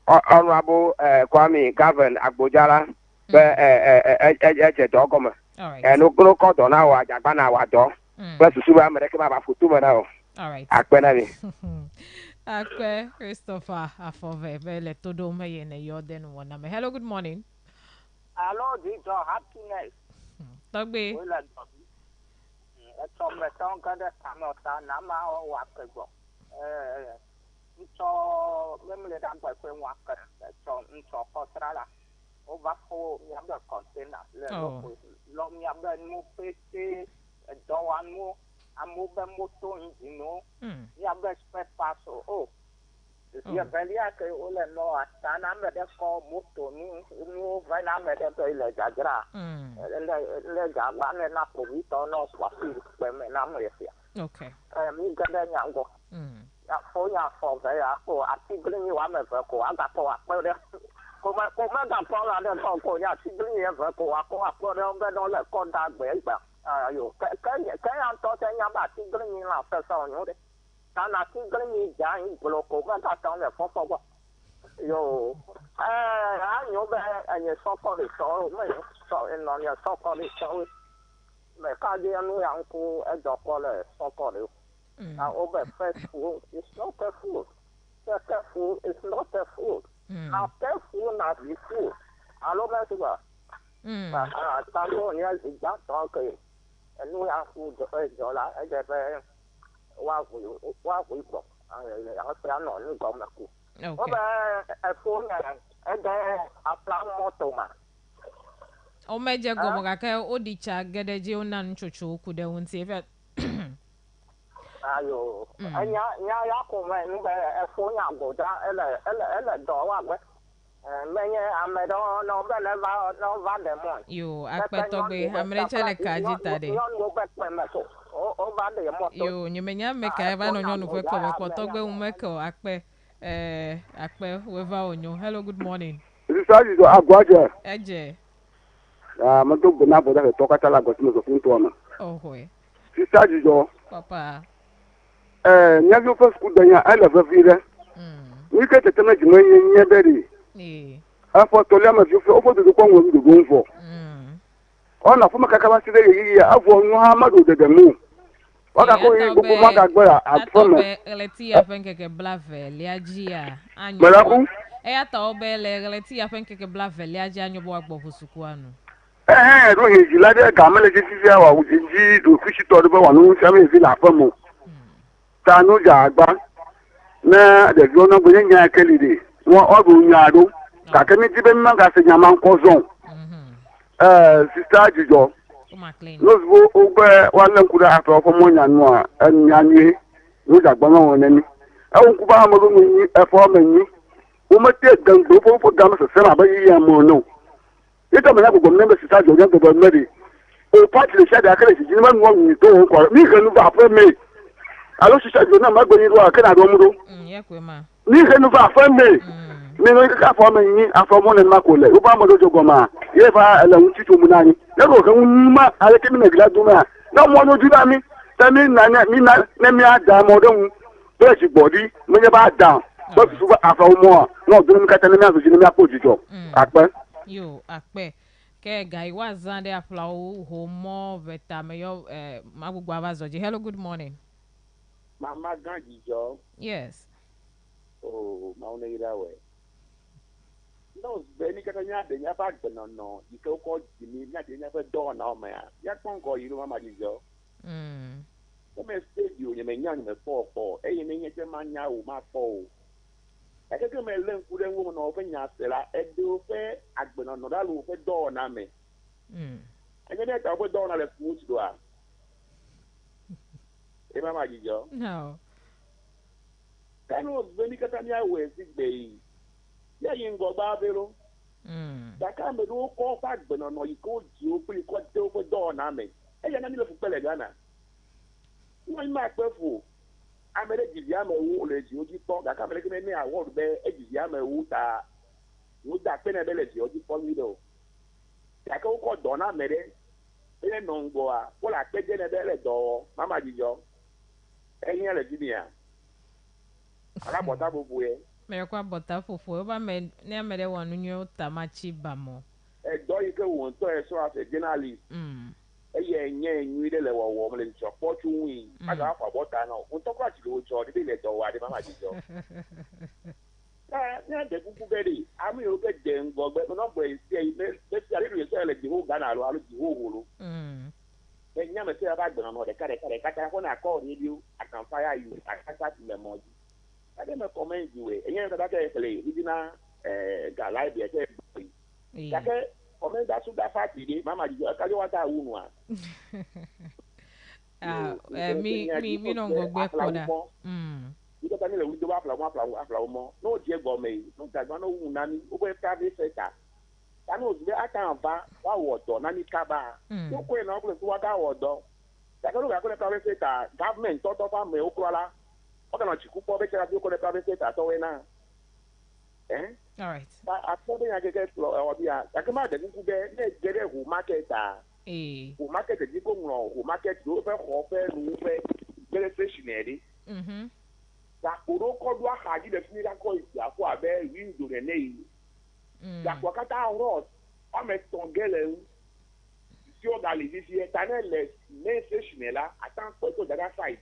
honorable Kwame Gavin Agbojala be eje dogoma no kro ko do na wa jagba na wa do be susu ba me ke ba futu me na o all right akpa na ni akpa Christopher afove be le todo me ye ne yo den wona me. Hello, good morning. Hello, Dito, happiness Togbe trong là trong cái đó tham gia ta nắm ao hoạt cái bộ cho mấy người đang phải quên hoạt cái cho có sao là ô vắt hồ nhắm được content là lom nhắm được mua pc đồ ăn mua bên mua tôn gì nữa nhắm được spare parts ô giờ cái này cái ô lên nó ta nắm được có mua tôn mua vài nắm được cái là giá ra le ga ba le na po vi to no swa fi pe me na mo yesia okay mi ga da nyang go ya fo ga ya ko ati gli ni wa me fa ko aga ko a pe de ko ma ga po la de to ko ya ti gli ni fa ko a ko de on be no le ko da gbe gba ayo kaya to te nya ba ti gre ni la fa so nyu de ta na ti gre ni ja ni blo ko ga ta tong le fo fo yo nyu ba ani so fo le so me so en no ya so fo le so me ka je anu yang ku e do ko le so fo le over fresh food is not a food the food is not a food after food not the food alo ba su ba ta lo ni al ja to ke nuôi ăn phu rồi là ở đây về qua quỷ bột ở phía nội nó còn là cụ có về phu này ở đây áp làm moto mà o meje go mo ka o di cha gede je ona nchocho ku de won ti fe ayo anya ko me ni be phu nya go da ele do wa we menye amedo no be le va no va de mo yo akpetogbe amre chele ka jita de o va de mo yo nyemenya me ka eba no nyonu fe ko akpetogbe umeko akpe weva onyo. Hello, good morning. Risaji do agwaje Eje mo to gbo na boda ke to kata la go timo so fun to ma ohwe Risaji do papa nya yo fa school danya ala fa vire ni ke tete na jimo nye beri afọ tole ma fi o fodo ko nwo ndo gonfo ọ na fuma kaka ba sire yi ya afọ nwa ha madu de mu ọ ka ko yi gbogbo ma ga gbara afọ mo eleti ya fenkeke blave liajia anyo malaku ya ta obele eleti ya fenkeke blave liajia anyo bo agbo fusuku anu ro he ji lade ga mele ji fi wa u ji do fishi to do wa nu sa me fi la afọ mo ta nu ja agba na de jo na bo nya kelide won ọ bụ nyaado ka kemi tibe mma ga se nyama nkozo sister ajijo lozbo ogbe wale nkuda ato fo mo nyanu a anyanye no jagba ma won nani e nkuba amado ni e fo manyi o mate gangbo fo gam se sema ba yi ya mo no ito me na gbogbo member sister ajijo gan gbogbo meri o party le shade akere ji ni ma nwo ni to ko mi kanu ba fe me alo sister ajijo na ma gboni ro akena do mudo ye kwe ma ni kanu ba fe me mi no ka fo me yin afo mo ne ma ko le o ba mo dojo go ma ye fa ele un tito mu nani le ro kan ma ale ke mi na gila duma na mo no ju da mi ta mi na ne mi ada mo don be ji body mi ye ba da so su ba afo mo no dun mi ka ta ne mi aso ji ne mi apojijo ape yo akpe ke guy wazan de afla ho mo beta me yo magbugbo abazoji. Hello, good morning. Mama ganjijo Yes. oh mauna irawe no beni kata nya de nya ba gbono no ike ko jimi nya de nya fe do na o ma ya kon ko yiru mama jijo o me stage o nye nya me fo e yin nye te ma nya o ma fo e ke me len ku de wo no fe nya sela e do fe agbono no da lu fe do na me e nye de ta fe do na le fu ti do a e mama jijo No. kanu beni kata nya we si gbe ya yin go ba belo daka me do ko fa gbona no iko ji o pe ko de o do na me e ya na ni le fu pele gana won ma pe fu amere ji ya me wu le ji o ji to daka me ke ni award be e ji ya me wu ta wo da pe na be le ji o ji to mi do daka o ko do na me de e no ngo a ko la pe je na be le do mama ji jo e yin le ji ni a ala bota bobu e Me kwa bota fufu ba me ne amere wanu nyo tamachi bamo do you go on to so as a journalist ye nye nyi de le wo mo le cho pochu wi aga afa bota na o to kwa ti lo cho de le do wa de mama ji jo na de kuku beri ami o ke de ngo gbe no gbe se me se ale ru se le di ho gana ro alu di ho holo e nya me se ba gbe no de kare kata ko na call radio I can fire you akata ti le mo ade me comment you e nya ka ke play idina ga live e ke kake comment da su da fati de mama ji ka jo wata wu a mi no go gbe koda iko tani le wi do afla mo no je go me no ga no wu nani o be private sector tani o be aka ba wa wodo nani kaba to ko na ko so wa ga wodo ta ko ga ko le private sector government to fa me o krola o kana chi ku po be kera bi ko le private sector to we na all right a to be ya ke flow o bia ta ke ma de ku be ne gere hu market O market di ko ngro, o market do fe ho fe no fe bele station e da koro ko do aka di de fini da ko isi afọ abe window ne nei. Da ko kata road, o me tongele si o gali di si etanele main station la atan ko to daga side.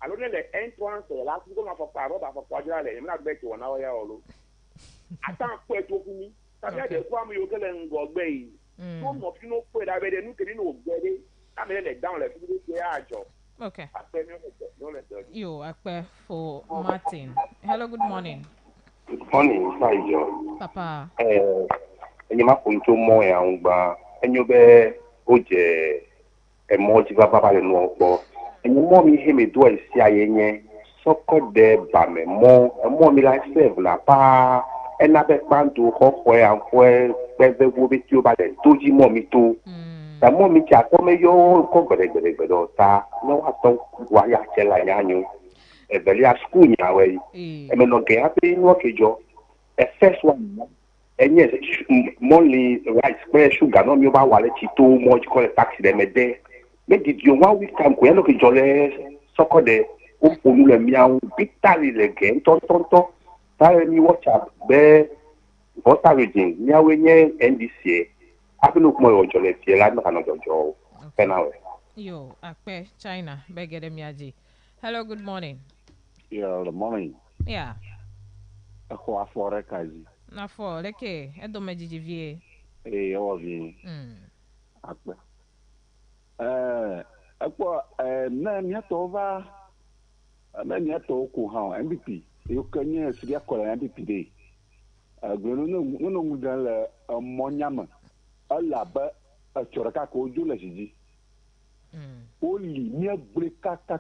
Alors le entrance là, si on a fait parole, on va faire quoi là, il m'a dit on a ya olo. Attends quoi to fumi. Ça vient de fois me yo kele ngogbe. So mo fi no ko da be de nu kiri no gbede. Ta me le down le fi de ajo. Okay. No le do. You akpe for Martin. Hello, good morning. Good morning, Saijo. Papa. Enyi ma kunto mo ya ngba. Enyo be oje emoji baba le no po. Enyi mo mi he me do esi ayenye. Soko de ba me mo mi la serve la pa ena be panto ko ko ya ko be wo be ti o ba de toji mo mi to. Ta mo mi cha ko me yo ko gbere do ta no wa ton wa ya che la ya nyu. E beli a school nya we. E me no ge happy no kejo. E first one enye monthly rice square sugar no mi ba wale ti to mo ji ko taxi de me de. Me did you 1 week time ko ya no kejo le soko de o ponu le miaun bitali le gen ton ta ni WhatsApp be water region ni awe nye NDC abinu kuma yo jole tie la na no jojo penawe Yo akpe China begede miaji. Hello, good morning. Yeah, good morning. Yeah. Ako afore kazi. Na for leke edo mejiji vie. Yo vi. Akpe. Akpo na mi atova na mi atoku ha MVP. Yo kanye sidi akola MVP dey. Agbenu no ngudan le monyama. Ala ba achoraka ko oju le siji. Oli mi agbre kaka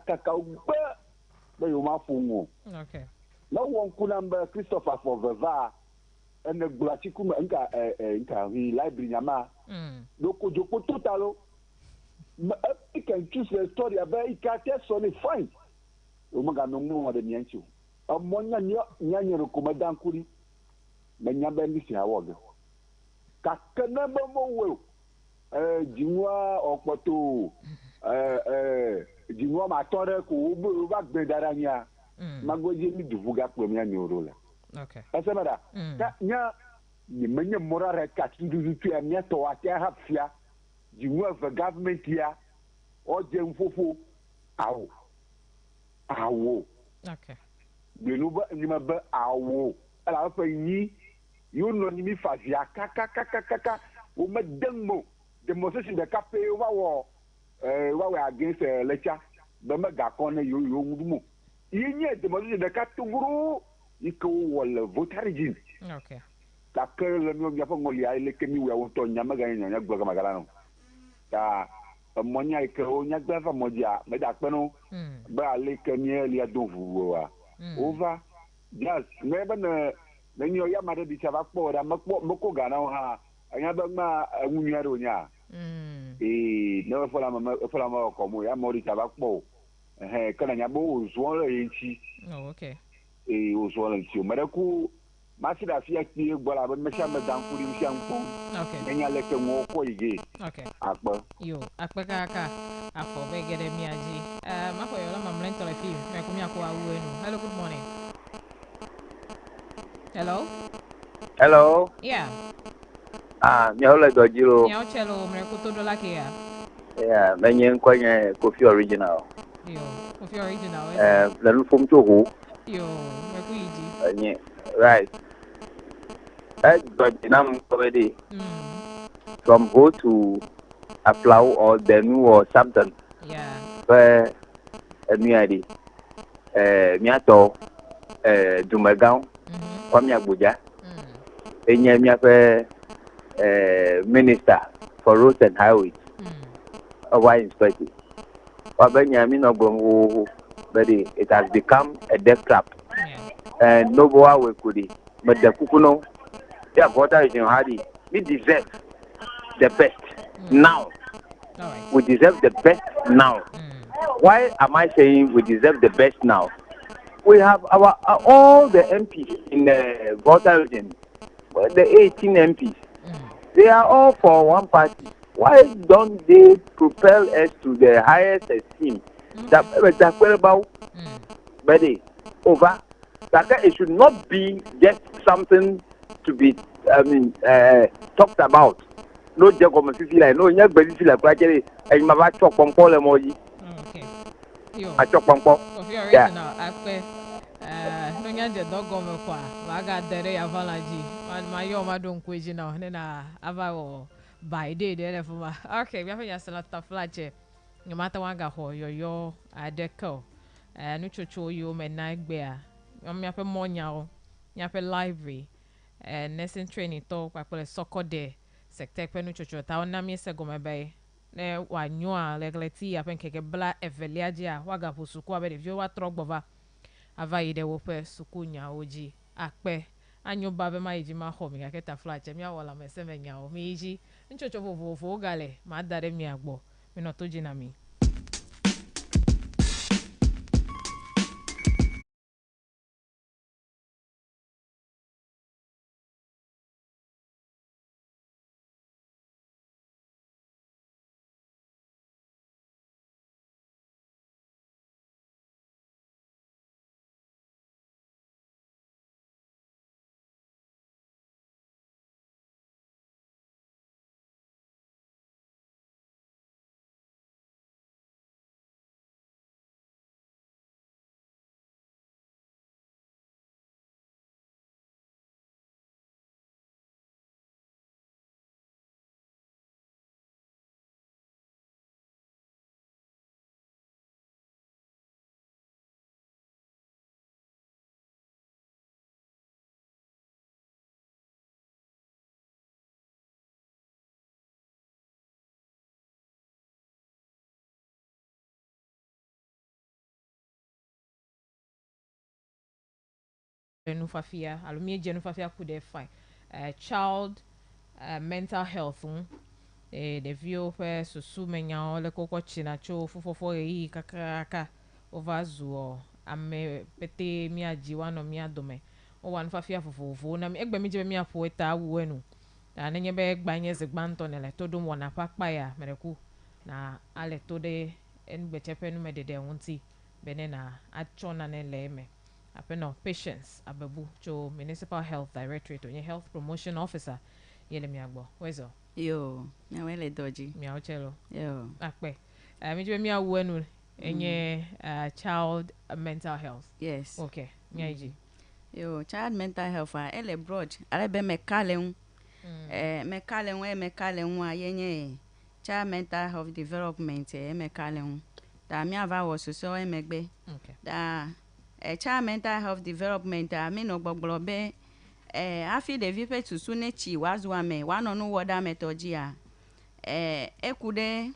ba yo ma funwo. Okay. Na won kunamba Christopher Foveva ene glatiku nka library nyama. Doko joko totalo. You can choose the story about it can tell Sonny fine. Umaga no mo de nyanchu. Amonya nyanya no komadan kuri. Menya ba ni si awoge. Kakana ba mo we. Jinwa okpoto jinwa ma tore ko obo ba gbe dara nya. Magoje mi duvuga premier ni orola. Okay. Asemada. Nya ni menya morare ka tindu tu ya mieto atia hafia. Jinwa for government here or Jemfofo. Awo. Okay. Benuba nimaba awo. Ala fa yi you know ni mi fazia kaka o medemo demonstration de kape wa against lecture be mega kon yo ngudumo yinye demonstration de katuguru iko wala votarigin. Okay. La que le no ya fongo ya ile kemi we wonto nyama ga nyanya gba magala no. Ta monya iko nya gba fa moja me da penu ba le kemi ele adonvu wa. Over just never na nyo ya made bi chaba kpo da mako ga na ha anya ba ma nwunya ro nya. No fola ma ko mo ya mo ri chaba kpo. Kana nya bo zo lo yinchi. Oh, okay. Ozo lo yinchi o mereku masida fi akpi gbola ba mesha medan kuri mi shanko. Okay. Enya leke mo ko ige. Okay. Akpo. Yo, akpe kaka afọ begede miaji. Mako yola mamlento le fi. Me kumya ko awu enu. Hello, good morning. Hello? Yeah. Nyaola dojiro. Nyao chelo mreko todo la kia. Yeah, menye kwenye Coffee Original. Yo, Coffee Original. La nufum chohu. Yo, mreko iji. Nye, right. Dojinam already. From Ho to Aflau or Denu or something. Yeah. Where Miadi. Miato Dumagang. Kwame Abuja. Enye miafe Minister for Roads and Highways. Why inspecting? But it has become a death trap. And nobody will could it. But the Kukuno, their water is in Hardy. We deserve the best now. Right. We deserve the best now. Why am I saying we deserve the best now? We have our all the MPs in the Volta region, the 18 MPs. They are all for one party. why don't they propel us to the highest esteem? That about Betty over that it should not be just something to be talked about. No government feel like no young baby feel like gradually and my back talk on call emoji. Okay. Yo. I talk on call. Yeah. No nyanje dogo me kwa waga dere ya valaji my yo ma don kweji na na ava wo by day there for ma okay we have ya salata flache no matter wanga ho yo adeko no chocho yo me na gbe a me ape monya o me ape library nursing training to kwa soccer there sector pe no chocho ta ona me se go me be na wa nyo a legleti ape keke bla eveliaje a waga posuku abe de vio wa trogbova avayi de wope sukunya oji akpe anyo babe ma iji ma ho mi kaketa flache mi awola me se menya o mi iji nchocho fofofo gale ma dare mi agbo mi no toji na mi nufafia alumie je nufafia kude fine child mental health the view pe susu menya ole koko china cho fofofo yi kakaka over zuo ame pete mi aji wano mi adome o wan fafia fofofo na mi egbe mi je mi apo eta wuenu na nenye be egba nye zegbanto nele todum wona pakpa ya mereku na ale tode engbe chepe nu medede wonti bene na achona nele me apeno patience ababu cho municipal health directorate onye health promotion officer yele mi agbo wezo yo na wele doji mi auchelo yo akpe mi je mi awenu enye child mental health yes okay mi aji yo child mental health ele broad ale be mekale mekale ayenye child mental health development mekale da mi ava wo so emegbe okay da child mental health development mi no gbogboro be afi de vipe tusu nechi wazu ame wanonu woda metoji a ekude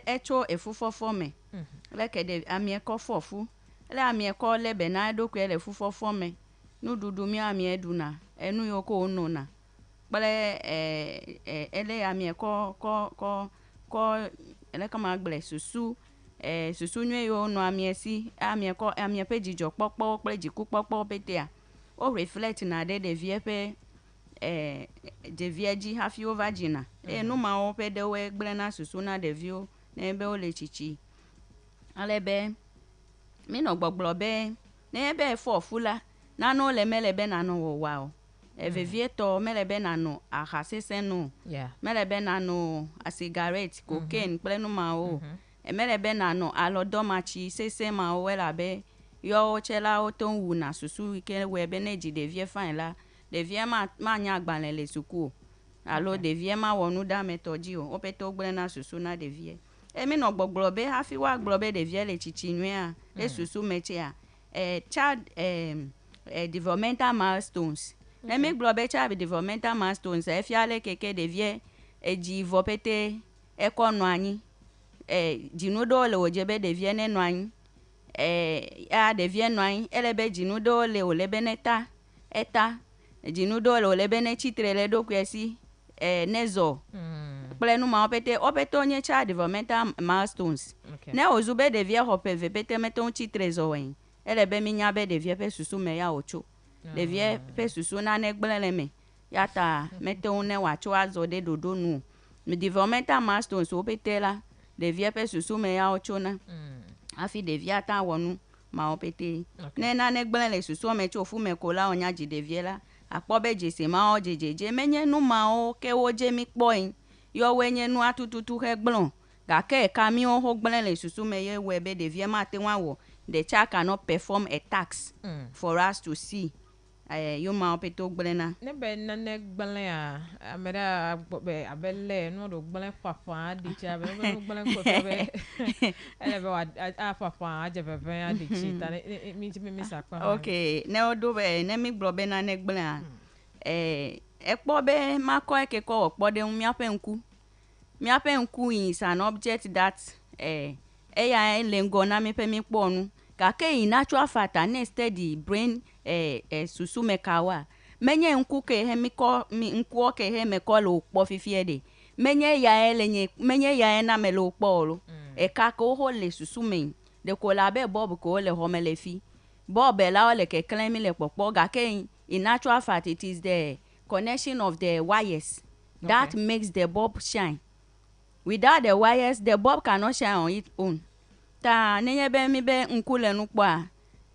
echo efufofo me leke de ami eko fofu le ami eko lebe na doku ele fufofo me nududu mi ami eduna enu yoko onu na pele ele ami eko ko ele kama gble susu susu nwe yo no ami esi ami eko ami pejijo popo pejiku popo petea o reflect na de vie pe de vie ji hafi ovagina no ma o pe de we gble na susu na de vie na ebe o le chichi alebe mi no gbogblo be na ebe fo fula na no le melebe na no wa o vie to melebe na no aha sese no melebe na no a cigarette cocaine ple no ma o melebe na no alodomachi sese ma o wela be yo chela o ton wu na susu ike we be neji de vie fine la de vie ma nya agbanle le suku alo de vie ma wonu da metoji o pe to gbe na susu na de vie mi no gbogblo be hafi wa gblo be de vie le chichi nwe a le susu meche a child developmental milestones na mi gblo be child developmental milestones e fiale keke de vie eji vopete ekono anyi jinudo le ojebe de vie ne no anyi a de vie no anyi elebe jinudo le olebe neta eta jinudo le olebe ne chitre le dokwesi nezo plenu ma opete onye child developmental milestones ne ozube de vie hope ve pete meton chitre zo wen elebe minya be de vie pe susu me ya ocho de vie pe susu na ne gblele me yata meton ne wacho azo de dodo nu developmental milestones o pete la devia pe susu me ya ochona afi devia ta wonu ma o pete ne na ne gblen le susu me chofu me kola onya ji devia la akpo be jese ma o jejeje menye nu ma o ke wo je mi poin yo wenye nu atututu he gblen ga ke camion ho gblen le susu me ye we be devia ma te wa wo the child cannot perform a task for us to see you ma opete ogblena ne be na ne gbele a amera be abele no do gbele papa di cha be no gbele ko be ele be a papa a je bebe a di chi ta mi sakwa okay ne odo be ne mi gbo be na ne gbele a ekpo be ma ko eke ko okpo de mi apen nku is an object that ya lengo na mi pe mi po nu ka ke in natural fact and steady brain susu mekawa menye nku ke he mi ko nku ke he me ko lo po fifie de menye ya elenye menye ya na me lo po lo e ka ko ho le susu men de ko la be bob ko le ho me le fi bob la o le ke claim le popo ga ke in natural fact it is the connection of the wires that makes the bulb shine. Without the wires the bulb cannot shine on its own. Ta nenye be mi be nkule nukpo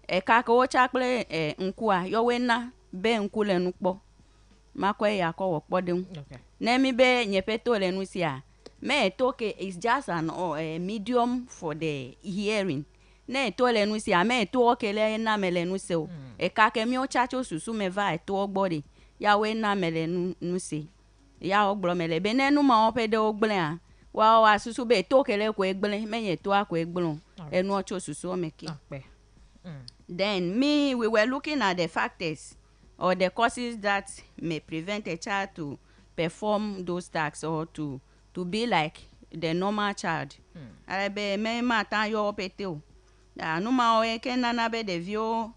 a ka ko chakle nku a yo we na be nkule nukpo makwe ya ko wokpo de ne mi be nyepeto le nu si a me to ke is just an medium for the hearing ne to le nu si a me to ke le na me le nu se o ka ke mi o chacho susu me va to ogbori ya we na me le nu si ya ogbro me le be ne nu ma o pe de ogble a wa susu be to kele ko egbele menye to akọ egbelon enu ocho susu o meki then we were looking at the factors or the causes that may prevent a child to perform those tasks or to be like the normal child be me mata yo pete o anu ma o ke nana be de vio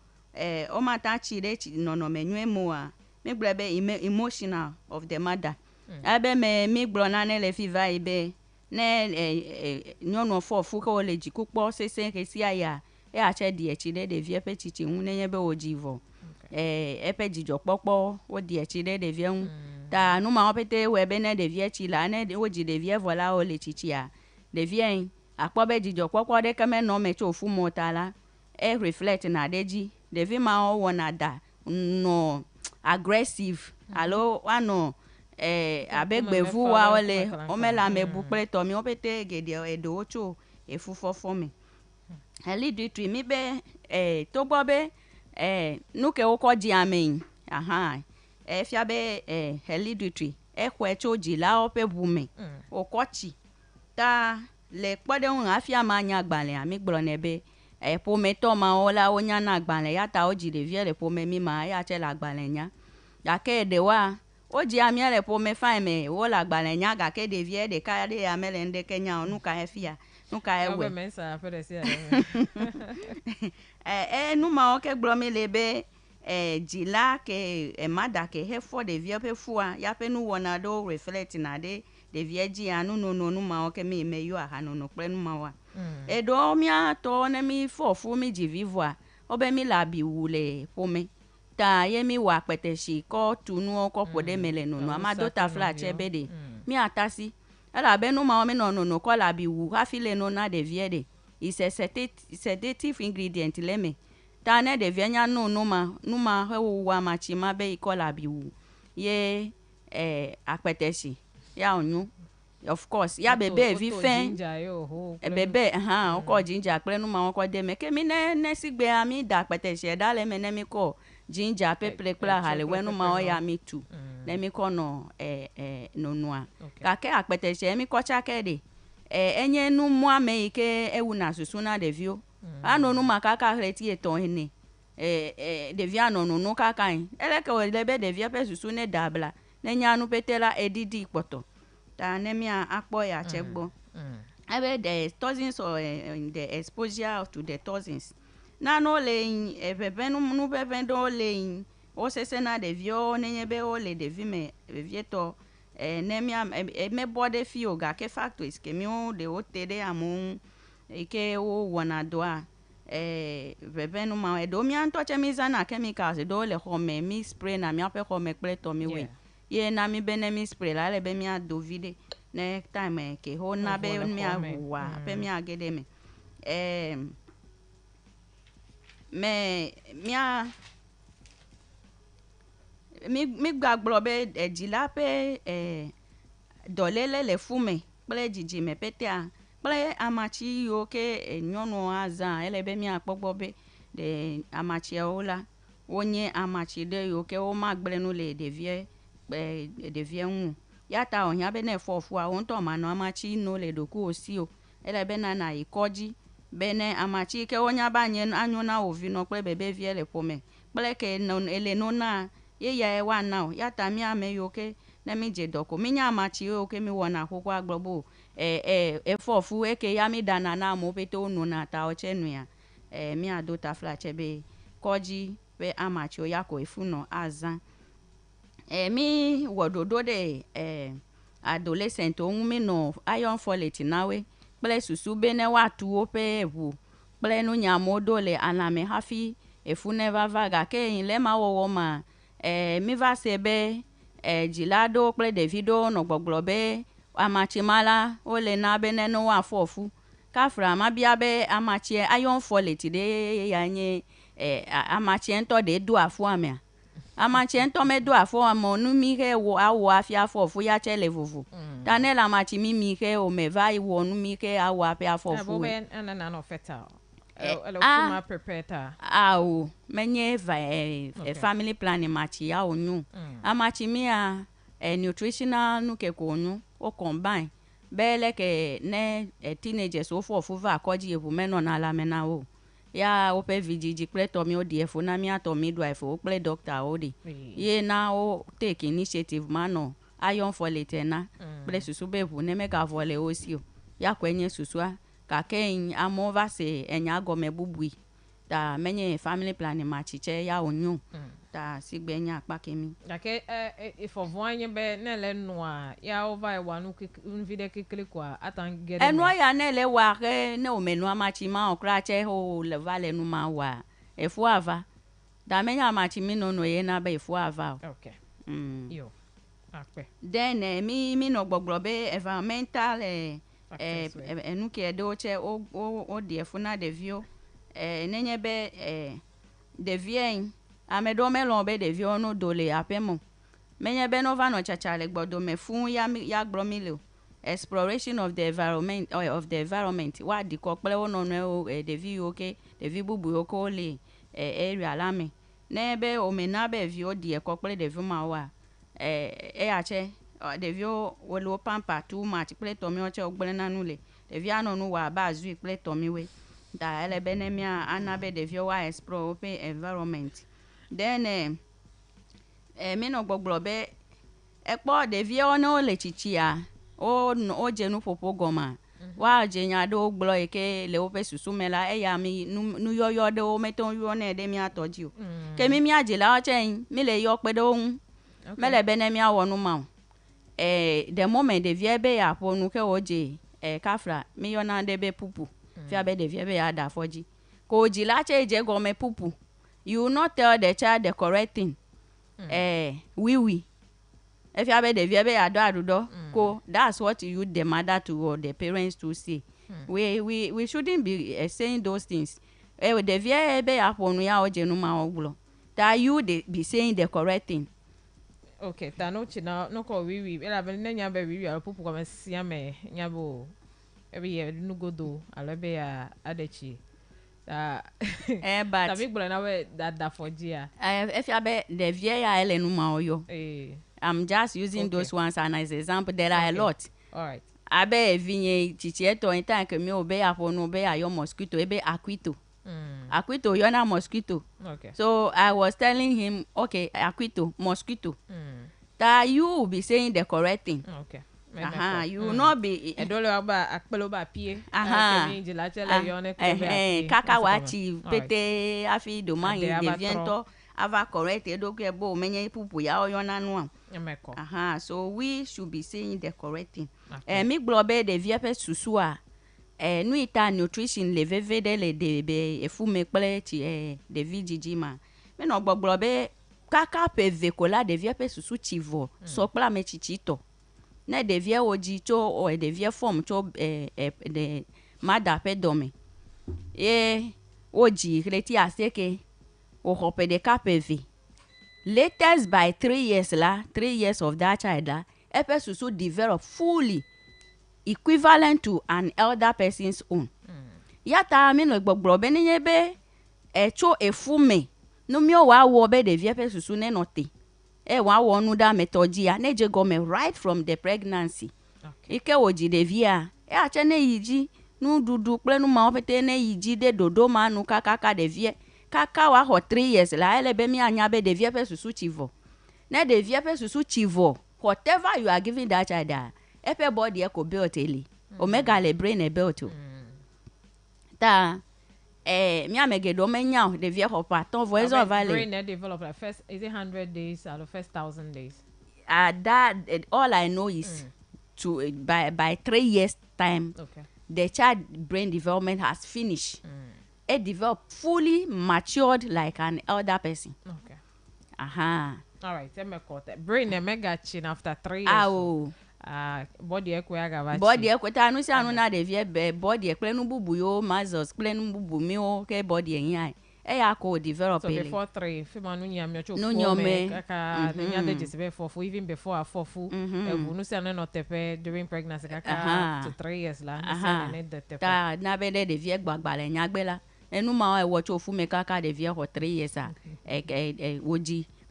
o mata chire no menyu emu a me grebe emotional of the mother abe me gbro na le fiva ibe ne nyono fo fuko le jiku po sese ke si aya a che di echi de vie pe chichi hu ne ye be ojivo epe jijo popo o di echi de vie hu ta nu ma opete we be ne de vie chi la ne o ji de vie vola o le chichi a de vie akpo be jijo popo de keme no me cho fu motala reflect na deji de vie ma o wona da no aggressive alo wano abegbe vu wa ole o me la me bu pre to mi o pete gede edo ocho efufo fo mi hereditary mi be to gbo be nu ke o ko ji amen fia be hereditary ko echo ji la o pe bu mi o ko chi ta le pode un afia ma nya gbale ami gbro ne be po me to ma o la o nya na gbale ya ta o ji de vie le po me mi ma ya che la gbale nya ya ke de wa o ji amiele po me fa me wo la gbale nya ga ke de vie de ka de amele nde kenya onu ka efia nu ka ewe me sa fere si nu ma o ke gbro mi le be ji la ke mada ke he for de vie pe fua ya pe nu wona do reflect na de vie ji anu no ma o ke mi me yo aha no pre nu ma wa do mi ato na mi fofu mi ji vivua o be mi la bi wule po me ta ye mi wa peteshi ko tunu ko pode mele no amado ta fla chebede mi atasi ala be no ma o mi no ko la bi wu ha file no na de viede is a sedative ingredient leme ta ne de vienya no ma he wa ma chi ma be ko la bi wu ye apeteshi ya onyu of course ya bebe vi fen bebe o ko ginger pre no ma ko de me ke mi ne sigbe ami da peteshi da le me ne mi ko ginger pepper kpla hale wenu ma o ya mi tu le mi ko no nonua ka ke akpetese mi ko cha ke de enye nu mu ame ike ewu na susu na de vio anonu ma ka ka reti eton ene de via no ka kan ele ke le be de via pe susu ne dabla ne nya nu petela edidi poto ta ne mi akpo ya chegbo ebe the toxins or the exposure to the toxins na no le pepe nu pepe do le o sese na de vio nenye be o le de vi me vieto ne mi me body feel ga ke factors ke mi o de o te de amu ike o wona do a pepe nu ma do mi anto che mi zana chemicals do le home mi spray na mi ape home pre to mi we ye na mi bene mi spray la le be mi ado vide ne time ke ho na be mi awa pe mi agede me mi gbàgbọ́ be ejila pe dolele le fume kple jiji me pete a kple amachi yo ke nyɔnu azan ele be mi akpɔgbɔ be de amachiawo la wonye amachi de yo ke wo magble nu le devie ŋu yata ohia be ne fɔfua wo ŋutɔ manɔ amachi no le doku osi o ele be na yi kɔdzi be ne amachi ke wonya ba nye anyo na wo vi no kple bebe vie le ƒome kple ke ele no na ye ya wa na o yata mi ame yo ke ne mi dze dɔ ko mi nya amachi yo ke mi wɔna xoxo agblɔ bo fɔfu eke ya mi dana na amewo pete wo nona ta wo tse nuya mi ado ta fla tse be kɔdzi be amachi ya ko efunɔ azã mi wɔ ɖoɖo ɖe adolescent wo ŋu mi nɔ iron folate na we kple susu be ne woatu woƒe ʋu kple nunyamewo do le alãme hafi efu ne vava gake yin le ma wɔwɔ ma mi va se be dzila ɖewo kple ɖevi ɖewo nɔ gbɔgblɔ be amatsi ma la wole na be ne woafɔ fu kafra ma bia be amatsi iron folate ɖe ya nye amatsi ŋutɔ ɖe do afɔa mea amatsi ŋutɔ me do afɔa me nu mi ke awɔ hafi afɔ fu ya tse le vovo ta ne le amatsi mimi ke o me va wɔ nu mi ke awɔ hafi afɔ fu awo menye family planning matsi ya o nyu amatsi mia nutritional nu ke ko nyu o combine be le ke ne teenagers wo fɔ fu va kɔdzi eʋu menɔ na la me na wo ya woƒe vidzidzi kple tɔmi wo ɖi efo na mia tɔmi ɖu efo kple doctor wo ɖi ye na wo take initiative ma nɔ iron folate na kple susu be ʋu ne megavɔ le wo si o ya koe nye susua gake amewo va se enya gɔme bubui ta menye family planning matsi tse ya wo nyu ta sigbe nya akpa kemi gake ifɔvɔa nye be ne le nua ya wo va wa nu vi ɖe kekle koa atangɛ enua ya ne le wa ke ne o menua matsi ma o kra tse o le va le nu ma wa efu ava ta menya matsi mi no ye na be efu ava o okay yo akpe then mi no gbɔgblɔ be environmental enu ke ɖewo tse o ɖi efu na ɖeviwo nenye be ɖevie ame ɖewo melɔ̃ be ɖeviwo no do le aƒe me menye be no va nɔ tsatsa le gbɔdome fũu ya gblɔ mi le o exploration of the environment wa ɖi kɔ kple wo nɔnɔewo ɖevi yiwo ke ɖevi bubu yiwo ke wo le area la me ne be o mena be viwo ɖi ekɔ kple ɖevi mawoa eya tse ɖeviwo wole wo pamper too much kple tɔmiwo tse wo gblẽ na nu le ɖevia nɔ nu wɔ abe azui kple tɔmiwoe ta ele be ne mia ana be ɖeviwo wa explore woƒe environment then mi nɔ gbɔgblɔ be ekpɔ ɖeviwo ne wo le tsitsia wo dze nuƒoƒo gɔma wa dze nya ɖewo gblɔ yi ke le woƒe susu me la eya mi nuyɔyɔ ɖewo mete yɔ ne ɖe mia tɔ dzi o ke mia dzilawo tse mi le yɔ kpe ɖe wo ŋu mele be ne miawɔ nu ma o the moment ɖevia be ya ƒo nu ke wo dze kafra mi yɔna ɖe be pupu fia be ɖevia be ya da afɔ dzi ko dzila tse dze gɔme pupu you will not tell the child the correct thing oui efia be ɖevia be ya dɔ aɖuɖɔ ko that's what you the mother to or the parents to say we shouldn't be saying those things ɖevia be ya ƒo nu ya wo dze nu ma wo gblɔ ta you be saying the correct thing okay ta no china no ko wiwi ela be ne nya be wiwi alo pupu ko sia me nya bo ebe ye nu godo alo be ya adechi ta but ta mi gbolo na we da foji ya efia be ɖevia ya ele nu ma wo yo I'm just using those ones as an example. There are a lot. All right. Abe vinye chichieto in time ke mi obe ya pono be ayo mosquito ebe aquito. Aquito yona mosquito. Okay. So I was telling him, okay, aquito, mosquito. That you will be saying the correct thing. Okay. You will not be edolo aba akpelo ba pie. Kemi jila chele yone ko be. Kaka wachi pete afi do man deviento ava correct edoke bo menye pupu ya oyona nu. So we should be saying the correct thing. Mi globe de viepe susua nu ita nutrition le veve de le de be efu me pele ti de vijiji ma. Me no gbogbo be kaka pe vekola de viepe susu chivo so pla me chichito. ne devie oji tso o devie form tso de mada pe dome e oji kreti aseke o hope de kapevi latest by 3 years la 3 years of that child la epe susu develop fully equivalent to an elder person's own yata mi no gbogboro be ni be tso efume no mi o wa wo be devie pe susu ne note wa wo nu da metoji ya ne je gome right from the pregnancy ike oji devie a ache ne yiji nu dudu ple nu ma opete ne yiji de dodo ma nu kaka devie kaka wa ho 3 years la ele be mi anya be devie pe susu chivo ne devie pe susu chivo whatever you are giving that child epe body e ko built eli omega le brain e built ta mi amegedo menya devie ho paton voice valley brain develop like first is it 100 days or the first 1000 days that all I know is to by 3 years time the child brain development has finished it developed fully matured like an elder person all right brain mega chin after 3 years body ekwe body ekwe ta anu si anu na devie body ekwe nu bubu yo mazos ekwe nu bubu mi o ke body yin ya ko develop so before 3 fima nu nya mi ocho me kaka nya de jisibe for even before afofu ebu nu se no tepe during pregnancy kaka to 3 years la nu se ne de tepe ta na be de devie gbagba le nya gbe la enu ma e wo cho fu me kaka devie for 3 years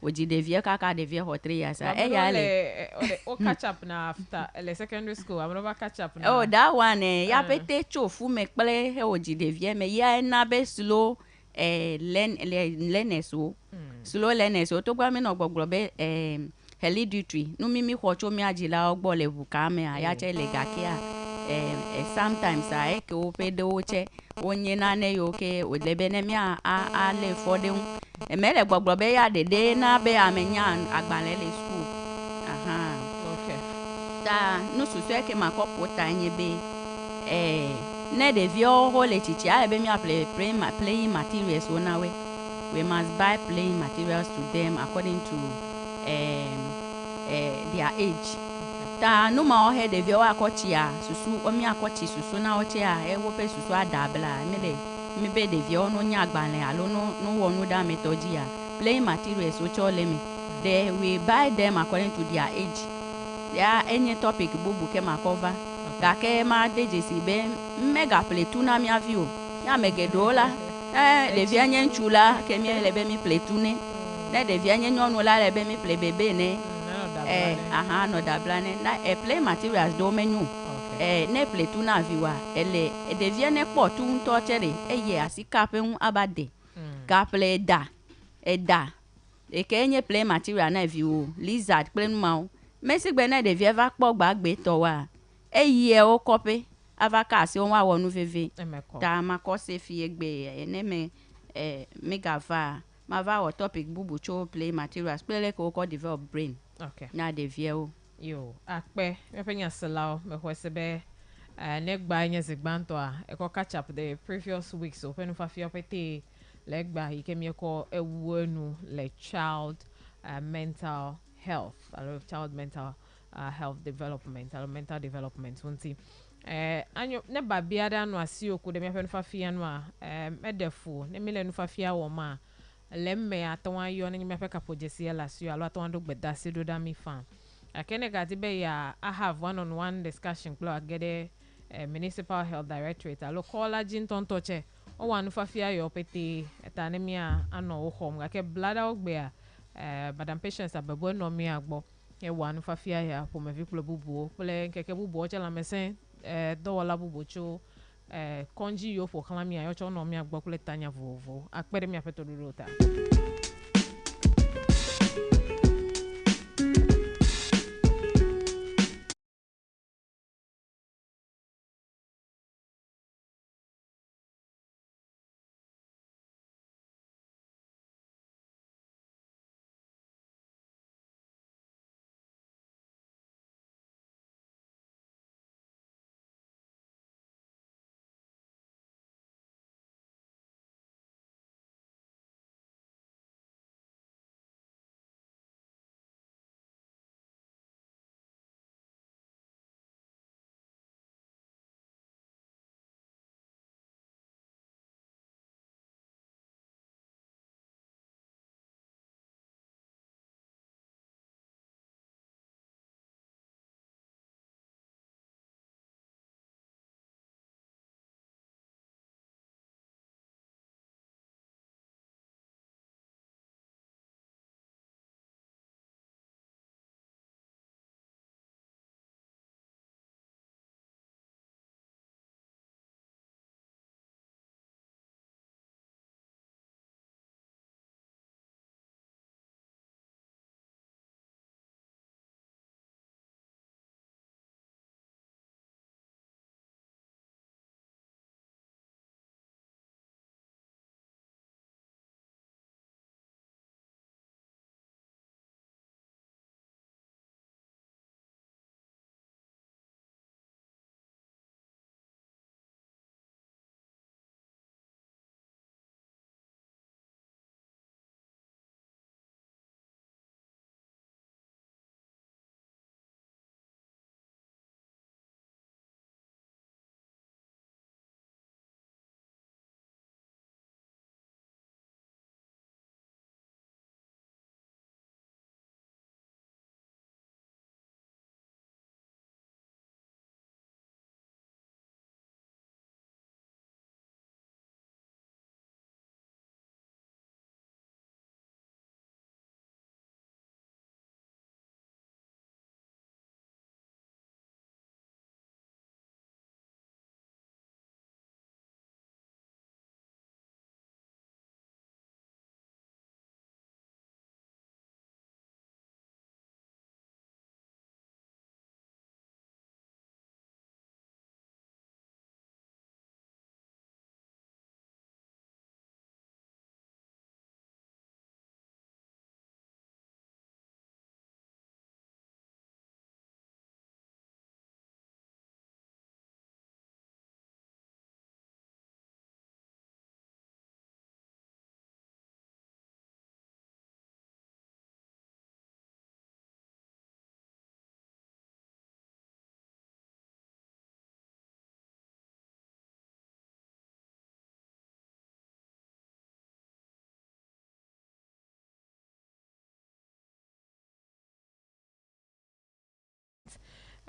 oji devie kaka devie for 3 years ya le o catch up na after le secondary school I'm never catch up na oh that one ya pete cho fu me ple oji devie me ya na be slow learners o slow learners o to gba mi na gbogbo be hereditary nu mi ho cho mi ajila ogbo le buka me aya che le gakia sometimes ke o pe do che onye na ne yo ke o le be ne mi a le for de emele gbogbo be ya dede na be amenya agbale le school okay ta no so so ke makopo ta nye be ne de vio hole chichi a be mi playing materials ona we must buy playing materials to them according to their age ta no ma o he de vio akochi a susu o mi akochi susu na ochi a e wo pe susu adabla mi be de vio no nya agbanle alo no wonu da metoji a playing materials o cho le mi they we buy them according to their age ya any topic bubu ke ma cover gake ma deje si be mega pletuna mi avio ya megedola le vianye nchula ke mi le be mi pletune ne de vianye nyonu la le be mi ple bebe ne no da blane na play materials do menu ne pletuna viwa ele de vienne pot un tochere ye asika pe un abade ka ple da ke nye play material na viwo lizard ple nu ma mesi gbe na de vie va po gbagbe to wa eye o kope avaka si won wa wonu veve ta ma ko se fi egbe ene me mega va ma va o topic bubu cho play materials play ko ko develop brain na de vie o yo akpe me penya selao me ko se be ne gba nya zigbanto a e ko catch up the previous weeks so penu fa fi opete le gba ikemi ko ewuenu le child mental health child mental health development or mental development wonti anyo ne ba biada no asioku de me penu fa fi anu a medefu ne mele nu fa fi awo ma lemme atonwa yo ne me peka pojesi la sio alo atonwa do gbeda se do da mi fan akene gati be ya I have one-on-one discussion klo agede municipal health directorate alo kola jinton toche o wanu fa fi ayo pete etanemia ano home gake blada ogbe a badam patients abebo no mi agbo e wanu fa fi ayo po me vi klo bubu ple keke bubu o chala mesen do wala bubu cho konji yo fo klamia yo cho no mi agbo kle tanya vovo akpere mi apeto do ta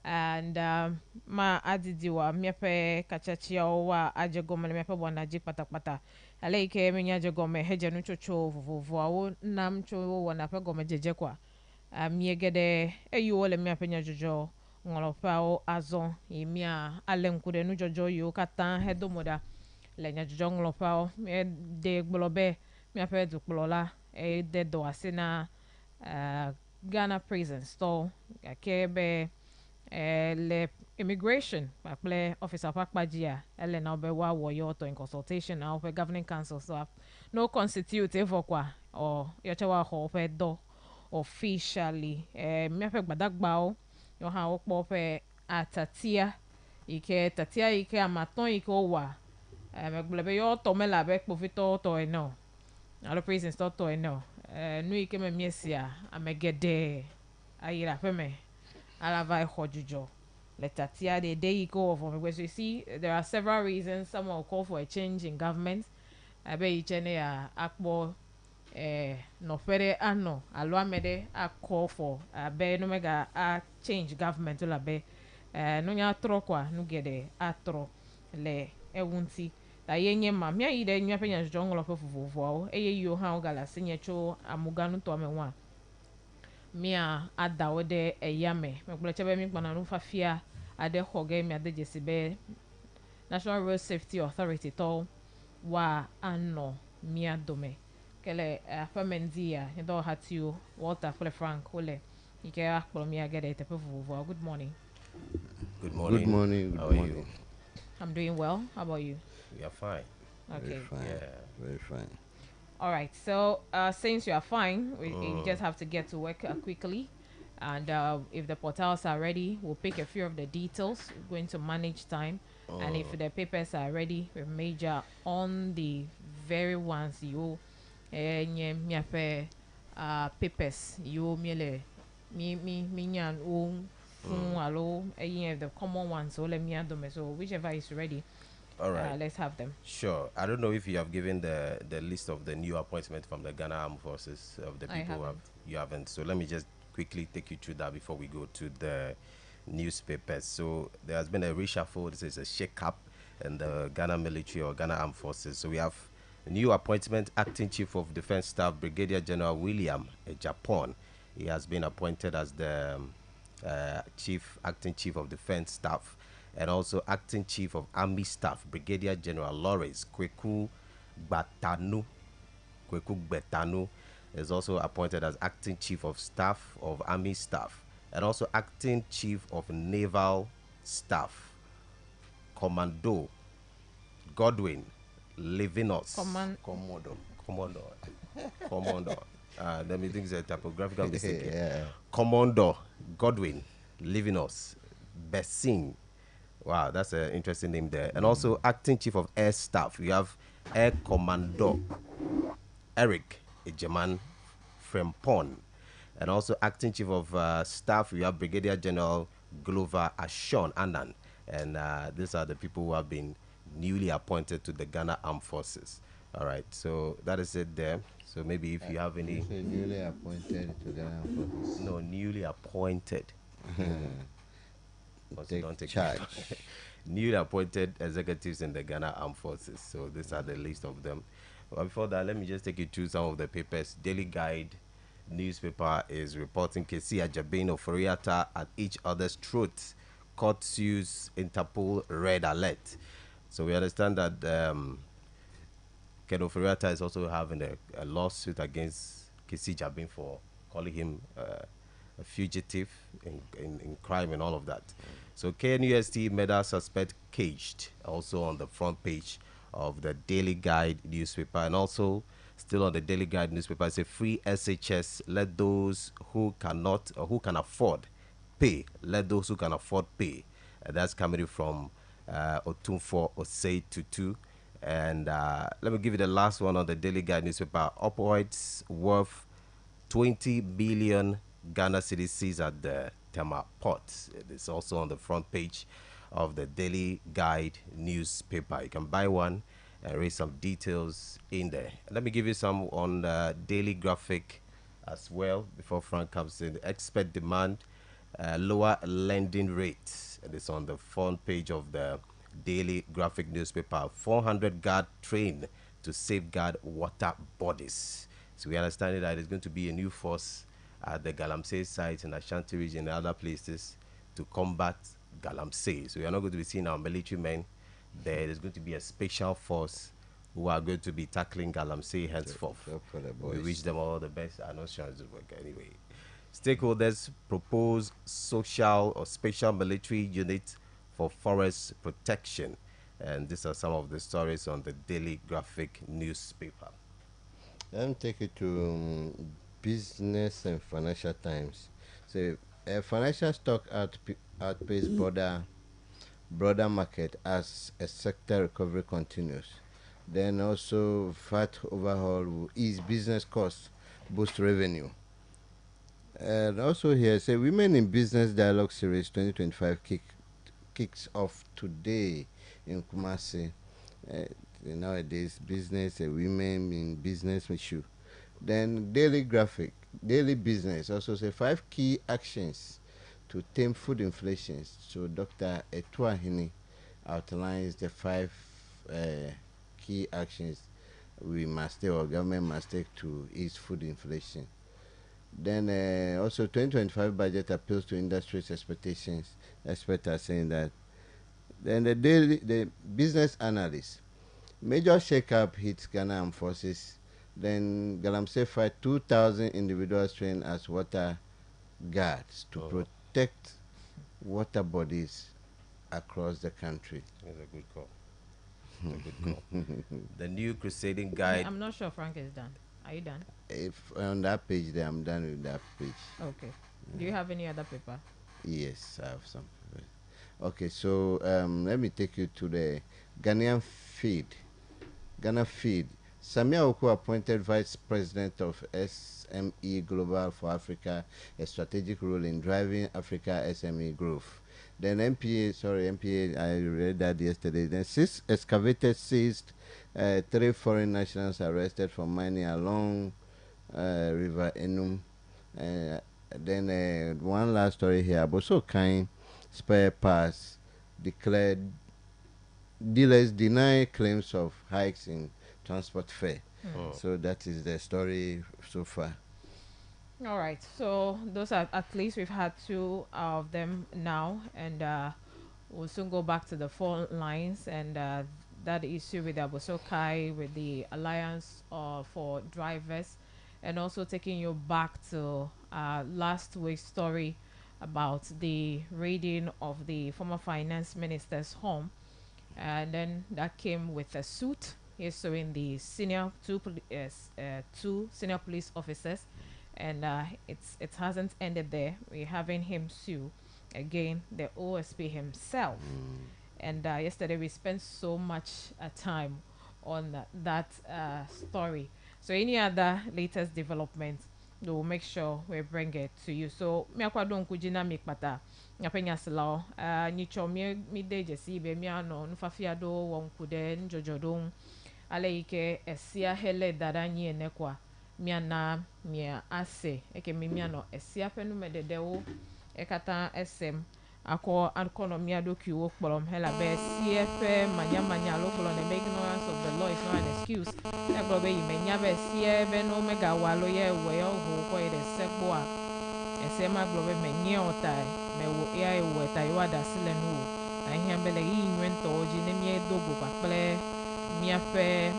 and ma adidi wa miepe kachachia wa aje gome miepe wana ji patapata ale ike mi aje gome heje no chocho vovovo awo nam cho wana pe gome jeje kwa miegede eyu ole miepe nya jojo ngolopa o azon imia ale nkude no jojo yo kata hedo moda le nya jojo ngolopa o de gbolobe miepe du gbolola de do asina Ghana prison store akebe le immigration pakple officer pakpajia ele na obe wa wo yo to in consultation na ofe governing council so no constitute evokwa or yochewa ho fe do officially me fe gbadagba o yo ha okpo fe atatia ike amaton ike owa me gblebe yo to me la be povito to eno na prison store to eno nu ike me miesia amegede ayira fe me alava hojujo letatia the day you go from because you see there are several reasons someone will call for a change in government abe ichene ya akpo no fere ano alwamede a call for abe no mega a change government la be no nya tro kwa no gede atro le ewunti da yenye ma mia ide nya penya jongolo fofufuo eye yo ha ogala sinyecho amuganu to amenwa mia ada wode eyame mekule chebe mi kpana no fafia ade hoge mi ade jesibe National Road Safety Authority to wa anno mia dome kele afamendia ndo hatio Walter Kule Frank ole ike akpolo mia gede tepefuvo. Good morning. Good morning. Good morning. Good How are morning. you? I'm doing well. How about you? We are fine. Okay. Very fine. Yeah. Very fine. All right. So since you are fine, we just have to get to work quickly. And if the portals are ready, we'll pick a few of the details. We're going to manage time. And if the papers are ready, we major on the very ones you papers you merely me nyan alo any of the common ones so let me add them so whichever is ready. All right. Let's have them. Sure. I don't know if you have given the list of the new appointments from the Ghana Armed Forces of the people you haven't. So let me just quickly take you through that before we go to the newspapers. So there has been a reshuffle. This is a shake-up in the Ghana military or Ghana Armed Forces. So we have a new appointment, Acting Chief of Defense Staff, Brigadier General William Japan. He has been appointed as the Acting Chief of Defense Staff, and also Acting Chief of Army Staff, Brigadier General Lawrence Kweku Betanu is also appointed as Acting Chief of Staff of Army Staff, and also Acting Chief of Naval Staff, Commando Godwin Levinos. Commodore. Let me think it's a typographical mistake here. Yeah. Commodore Godwin Levinos Bessin. Wow, that's an interesting name there. And also Acting Chief of Air Staff. We have Air Commodore Eric Ejeman Frempon. And also Acting Chief of Staff, we have Brigadier General Glover Ashon Annan. And these are the people who have been newly appointed to the Ghana Armed Forces. All right, so that is it there. So maybe if you have any... newly appointed to Ghana Armed Forces. No, newly appointed. Take charge. Newly appointed executives in the Ghana Armed Forces. So these are the list of them. But before that, let me just take you through some of the papers. Daily Guide newspaper is reporting Kesia Jabin of Foriata at each other's throats. Court sues Interpol red alert. So we understand that Keno Foriata is also having a lawsuit against Kesi Jabin for calling him a fugitive in crime and all of that. So KNUST murder suspect caged, also on the front page of the Daily Guide newspaper. And also still on the Daily Guide newspaper, it's a free SHS. Let those who cannot or who can afford pay. Let those who can afford pay. That's coming from Otunfo Osei Tutu. And let me give you the last one on the Daily Guide newspaper. Opioids worth 20 billion Ghana cedis seized at the Tema port. It is also on the front page of the Daily Guide newspaper. You can buy one and read some details in there. Let me give you some on the Daily Graphic as well before Frank comes in. Expert demand lower lending rates. It is on the front page of the Daily Graphic newspaper. 400 guard trained to safeguard water bodies. So we understand that it's going to be a new force at the Galamsey site in Ashanti region and other places to combat Galamsey. So we are not going to be seeing our military men there. There's going to be a special force who are going to be tackling Galamsey henceforth. We wish them all the best. I know Sean's work anyway. Stakeholders propose social or special military unit for forest protection. And these are some of the stories on the Daily Graphic newspaper. Let me take you to Business and Financial Times. So, financial stock outpace broader market as a sector recovery continues. Then also, VAT overhaul will ease business costs, boost revenue. And also here, say Women in Business Dialogue Series 2025 kicks off today in Kumasi. Nowadays, business, women in business issue. Then Daily Business also say 5 key actions to tame food inflation. So Dr. Etuahini outlines the 5 key actions we must take, or government must take to ease food inflation. Then also 2025 budget appeals to industry's expectations. Experts are saying that. Then the business analyst. Major shake-up hits Ghana Armed Forces. Then Galamsey fight 2,000 individuals trained as water guards to protect water bodies across the country. That's a good call. The new crusading guide. I'm not sure Frank is done. Are you done? If on that page there, I'm done with that page. Okay. Do you have any other paper? Yes, I have some. Okay, so let me take you to the Ghanaian feed. Ghana Feed. Samia Oku appointed Vice President of SME Global for Africa, a strategic role in driving Africa SME growth. Then MPA, I read that yesterday. Then 6 excavators seized, 3 foreign nationals arrested for mining along River Enum. Then one last story here. Bosokai spare parts declared dealers deny claims of hikes in transport fare. So that is the story so far. All right. So those are, at least we've had 2 of them now, and we'll soon go back to the phone lines and that issue with Abosokai, with the Alliance for Drivers, and also taking you back to last week's story about the raiding of the former finance minister's home. And then that came with a suit. He's suing the two senior police officers, and it hasn't ended there. We're having him sue again the OSP himself. And yesterday we spent so much time on that story. So any other latest developments, we'll make sure we bring it to you. So miakwa don kujina mikpata nyapenya selaw nicho mi de jesi be mi ano nfafia do won kude njojodon aleike esia hele dada nyi enekwa mi ana mi ase eke mi ano esia penu mededewo ekata esem ako economy adoki wo kpolom hela be cfe manya lo kpolom the ignorance of the law is not an excuse e gbo be yimenya be cfe no mega walo ye we yo ho ko ide sekbo a ese ma gbo be menye otai me wo ya e wo tai wa da sile no na hia be le yinwento oji ne mi edogo paple mi afe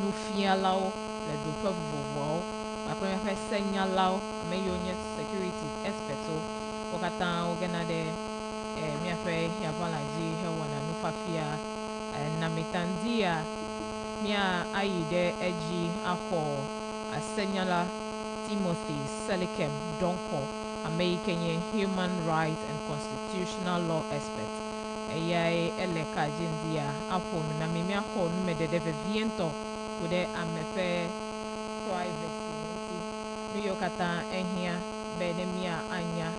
no fialao le do pevovo akon ya fe senyalao me yo nye security expert o wakata ogenade miafe ya valaji hewa na nufafia na mitandia mia aide eji ako asenyala Timothy Selikem Donko American human rights and constitutional law expert eyai eleka jindia apo na mimia ko numedede viento kude amefe privacy nti yokata ehia benemia anya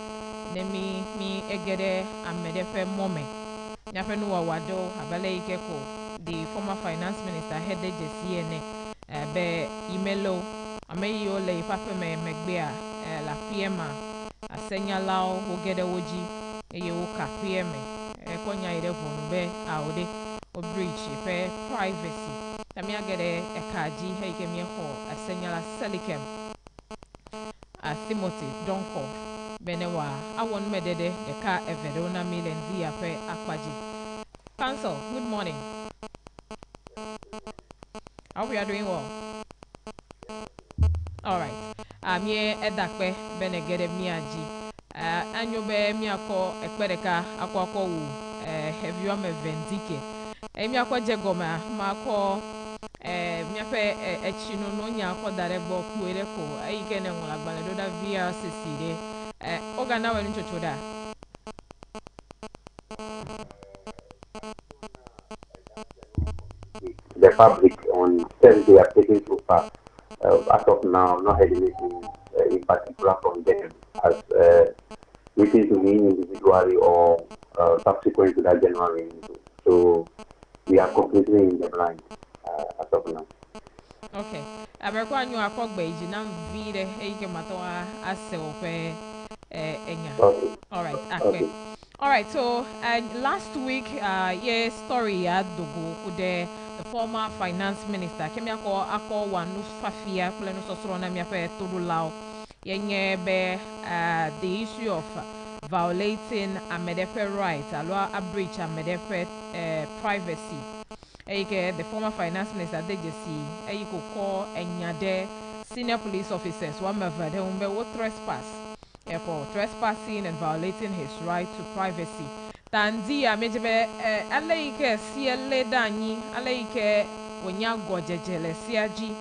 nemi mi egede amedefe mome nyafe no wawado abale ikeko the former finance minister headed jesiene be imelo ameyo le pape me megbea la piema asenyalao wogede woji eye woka pm konya ide vonu be awde o breach pe privacy tami agede ekaji heike mi ho asenyala selikem Timothy Donko Benewa awon medede eka evedona milenzi ape akpaji. Council, good morning. Hope you are doing well. All right. Amie edakpe benegede miaji. Anyobe miako ekpedeka akwako wu heavy ame vendike. Miako jegoma mako miape echino no nya ko darebo kuereko ayikene ngola gbaledo da VRCC de ogana wenu chochoda. The public on Thursday are taken so far. As of now, not had anything in particular from them as waiting to me individually or subsequent to that January. So we are completely in the blind as of now. Okay. America nyu akogba iji na mvire eike matoa ase ope enya. Okay. All right. Okay. All right. So last week, story dogo kude the former finance minister kemi ako wanu fafia kule no sosoro na miape todo lao yenye be the issue of violating Amedepe rights, a breach Amedepe privacy. The former finance minister Dejesi could call Enyade senior police officers one of them what trespass for trespassing and violating his right to privacy. Tanzia mejebe alaike siele dani alaike wonya gojejele siaji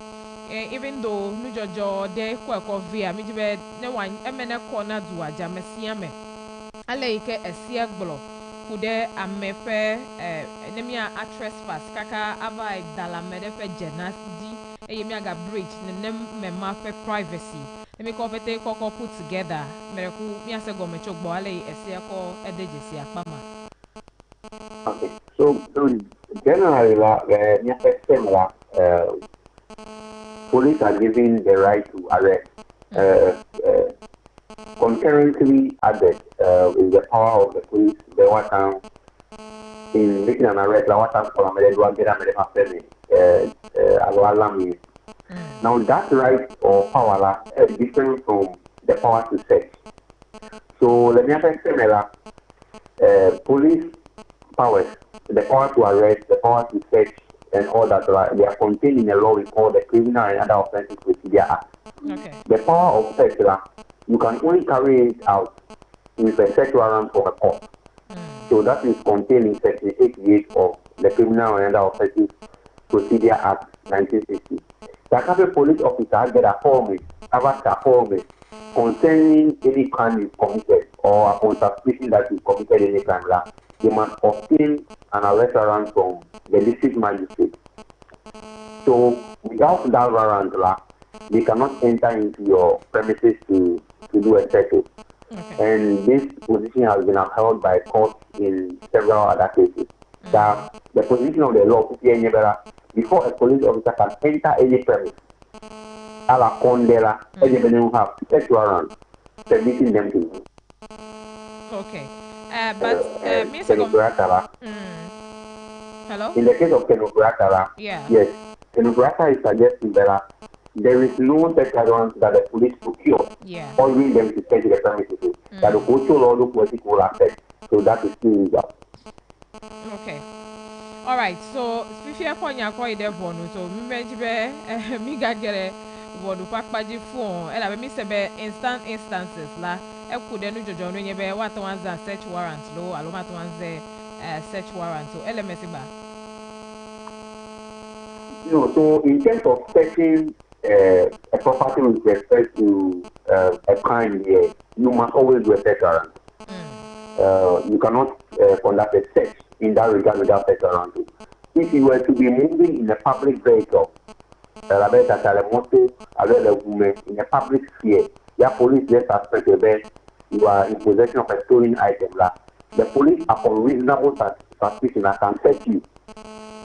even though nujojo de kweko via mejebe ne wan emene kona duaja mesiame alaike esiagblo kude amepe enemia a trespass kaka ava dala medepe jenasdi eyemi aga bridge ne mema pe privacy let me compete koko put together mereku mi ase gomecho gbo ale esiako edejesi akpama. Okay, so generally police are given the right to arrest. Concurrently added in the power of the police, the one in making an arrest, the one for now that right or power is different from the power to search. So let me say, police powers, the power to arrest, the power to search, and all that, they are contained in a law we call the Criminal and Other Offences Procedure Act. Okay. The power of search, you can only carry it out with a search warrant for a court. So that is contained in Section 88 of the Criminal and Other Offences Procedure Act 1960. The Capital Police officer get a form concerning any crime is committed or upon suspicion that is committed any crime, they must obtain an arrest warrant from the district magistrate. So without that warrant, they cannot enter into your premises to do a search. Okay. And this position has been upheld by courts in several other cases. That the position of the law, before a police officer can enter any premise, ala condela, anyone have search warrant permitting them to do. Okay. But hello? In the case of Kenogratala, yes, Kenograta is suggesting that there is no search warrant that the police procure, ordering them to search the premises. That the cultural law look political aspect, so that is still legal. Okay. All right. So, if you are going to call it a bonus, so me get wodu pakpaji phone ela be mi se be instances la e ku de no jojo no nye be what ones that search warrant lo alo what ones search warrant so LMS ba. So in terms of searching a property with respect to a crime here, you must always do a search warrant. You cannot conduct a search in that regard without search warrant. If you were to be moving in a public vehicle, in a public sphere, your police just suspect you are in possession of a stolen item. The police, upon reasonable suspicion, can search you.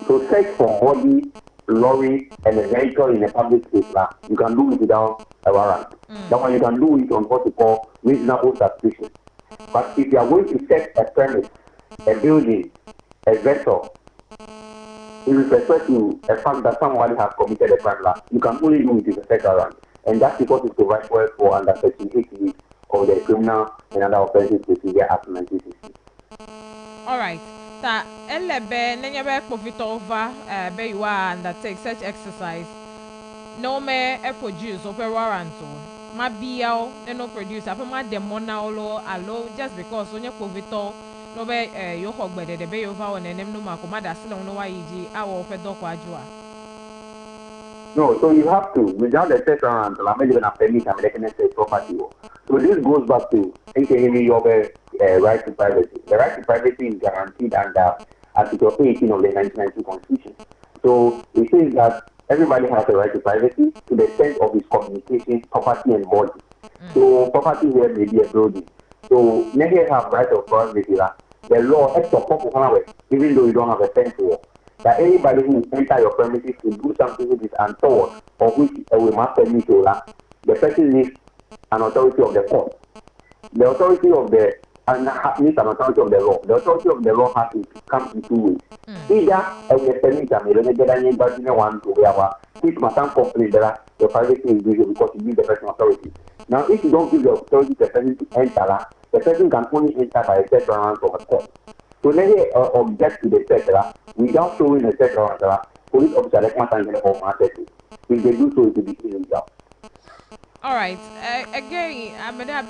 So search for body, lorry and a vehicle in a public space, you can do it without a warrant. That one you can do it on what we call reasonable suspicion. But if you are going to set a premise, a building, a vessel, with respect to a fact that somebody has committed a crime, you can only do it with a search warrant. And that's because it provides for under Section 88 of the Criminal and Other Offences Procedure Act 1960. All right. Ta elebe nenyebe profit over be you are undertake such exercise. No me produce open warrant. Ma biao no produce. Apo ma demona alo just because onye profit no be yo hogbede de be over on enem no makoma da sile no wa yiji awo fe doko ajua. No, so you have to, without the search warrant, I'm even a permit, I'm making a property. So this goes back to your right to privacy. The right to privacy is guaranteed under Article 18 of the 1992 Constitution. So it says that everybody has a right to privacy to the extent of his communication, property, and body. So property here may be a building. So many have right of privacy. The law acts upon even though you don't have a fence wall. That anybody who enter your premises to do something which is untoward or which we must permit you, the person needs an authority of the court. The authority of the needs an authority of the law. The authority of the law has to come in two ways. Either we permit which must complain that the privacy is usual because you give the person authority. Now, if you don't give the authority to the person to enter, the person can only enter by a search warrant from a court. So let me object to the search without showing a search warrant. Police officer if they do so, it will be illegal. All right. Again, I'm at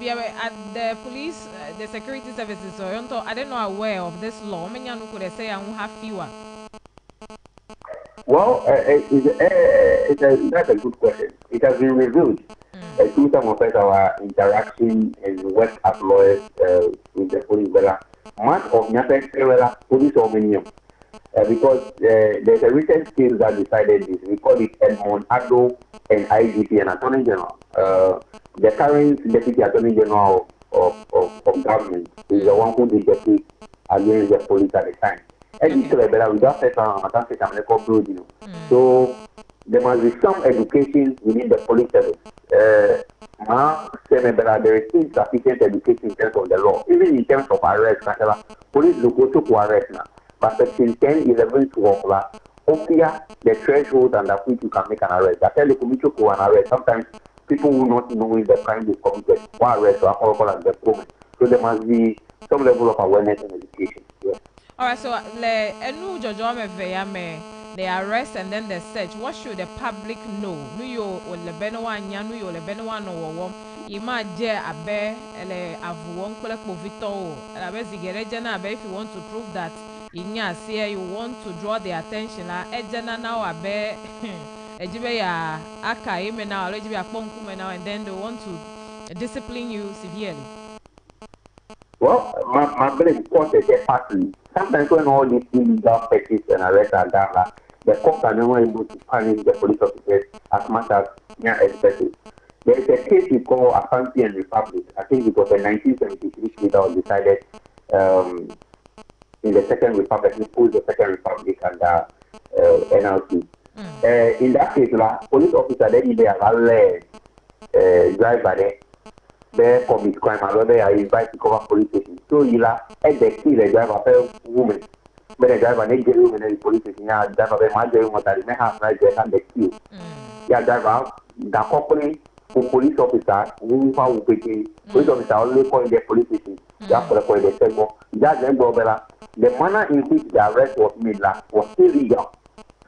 the police, the security services. So I don't know aware of this law. Many could say I won't have fewer. Well, that's a good question. It has been revealed through some of our interaction and work as lawyers with the police. Much of Nyasa police ominium. Because there's a recent case that decided this. We call it Edmond Addo and IGP and Attorney General. The current Deputy Attorney General of government is the one who did the case against the police at the time. And this we just said so there must be some education within the police service. There is insufficient education in terms of the law, even in terms of arrest. Police look also to arrest now. But section 10, 11, 12, the threshold under which you can make an arrest. I tell the commission to an arrest. Sometimes people will not know if the crime is committed. One arrest or at the moment. So there must be some level of awareness and education. Yeah. All right. So the arrest and then the search. What should the public know? Nuyo or the Benoanya, Nuyo the Benoano or Ima je abe ele avuon kole povito. Abe zigerejana abe if you want to prove that. In your you want to draw the attention ejana now abe ejibe ya aka ime now ejibe ya ponkume now and then they want to discipline you severely. Well, my belief court is a party. Sometimes when all these illegal searches and arrests are done, the court are not able to punish the police officers as much as expected. There is a case we call Asante and Republic. I think it was a 1973 case that was decided in the Second Republic, we pulled the Second Republic under NLC. In that case, police officer then they are driver there commit crime and they are invited to cover police station. So you at the key the driver woman. But the driver they get women in the police station. Yeah, driver they might get what they may have right there and the queue. Yeah, driver the company for police officer who found police officer only call the police station. That's for the table. That's the manner in which the arrest was made was illegal.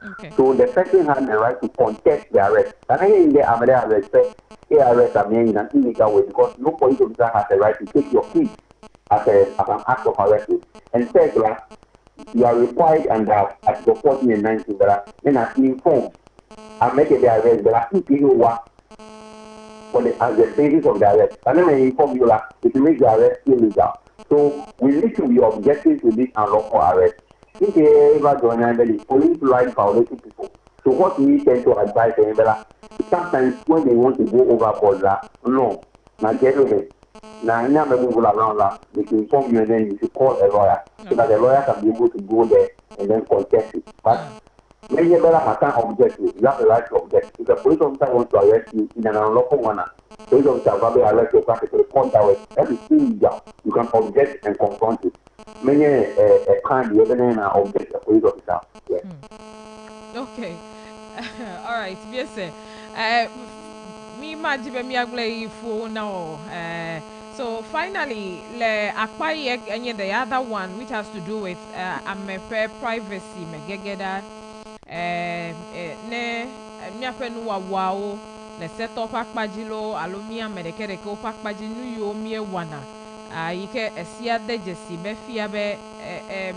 Okay. So the person had the right to contest the arrest. And I in the arrest, the arrest are made in an illegal way because no police officer has the right to take your keys as an act of arrest. And second, you are required under Article 14 and 19 then as informed and make the arrest. There are two people who are as the basis of the arrest. And then I inform you if you make the arrest illegal. So we need to be objective to this unlawful arrest. If you ever join the police line violating people. So what we tend to advise them, sometimes when they want to go overboard, no, now get over. Now never move around they can inform you and then you should call a lawyer so that the lawyer can be able to go there and then contest it. But When you object, you have the right to object. If a police officer wants to arrest you in an unlawful manner, police officer will arrest you to report that way. Everything you can object and confront it. Many a crime, you're going to object a police officer. Yes. Okay. All right. Yes, sir. Me majibe mi agle ifu now. So finally, le akpai any the other one which has to do with amepe privacy me gegeda ne mi apenu wa wao le set up akpajilo alumia medekere ko pakpaji nu yo mi wana yike esia de jesi be fia be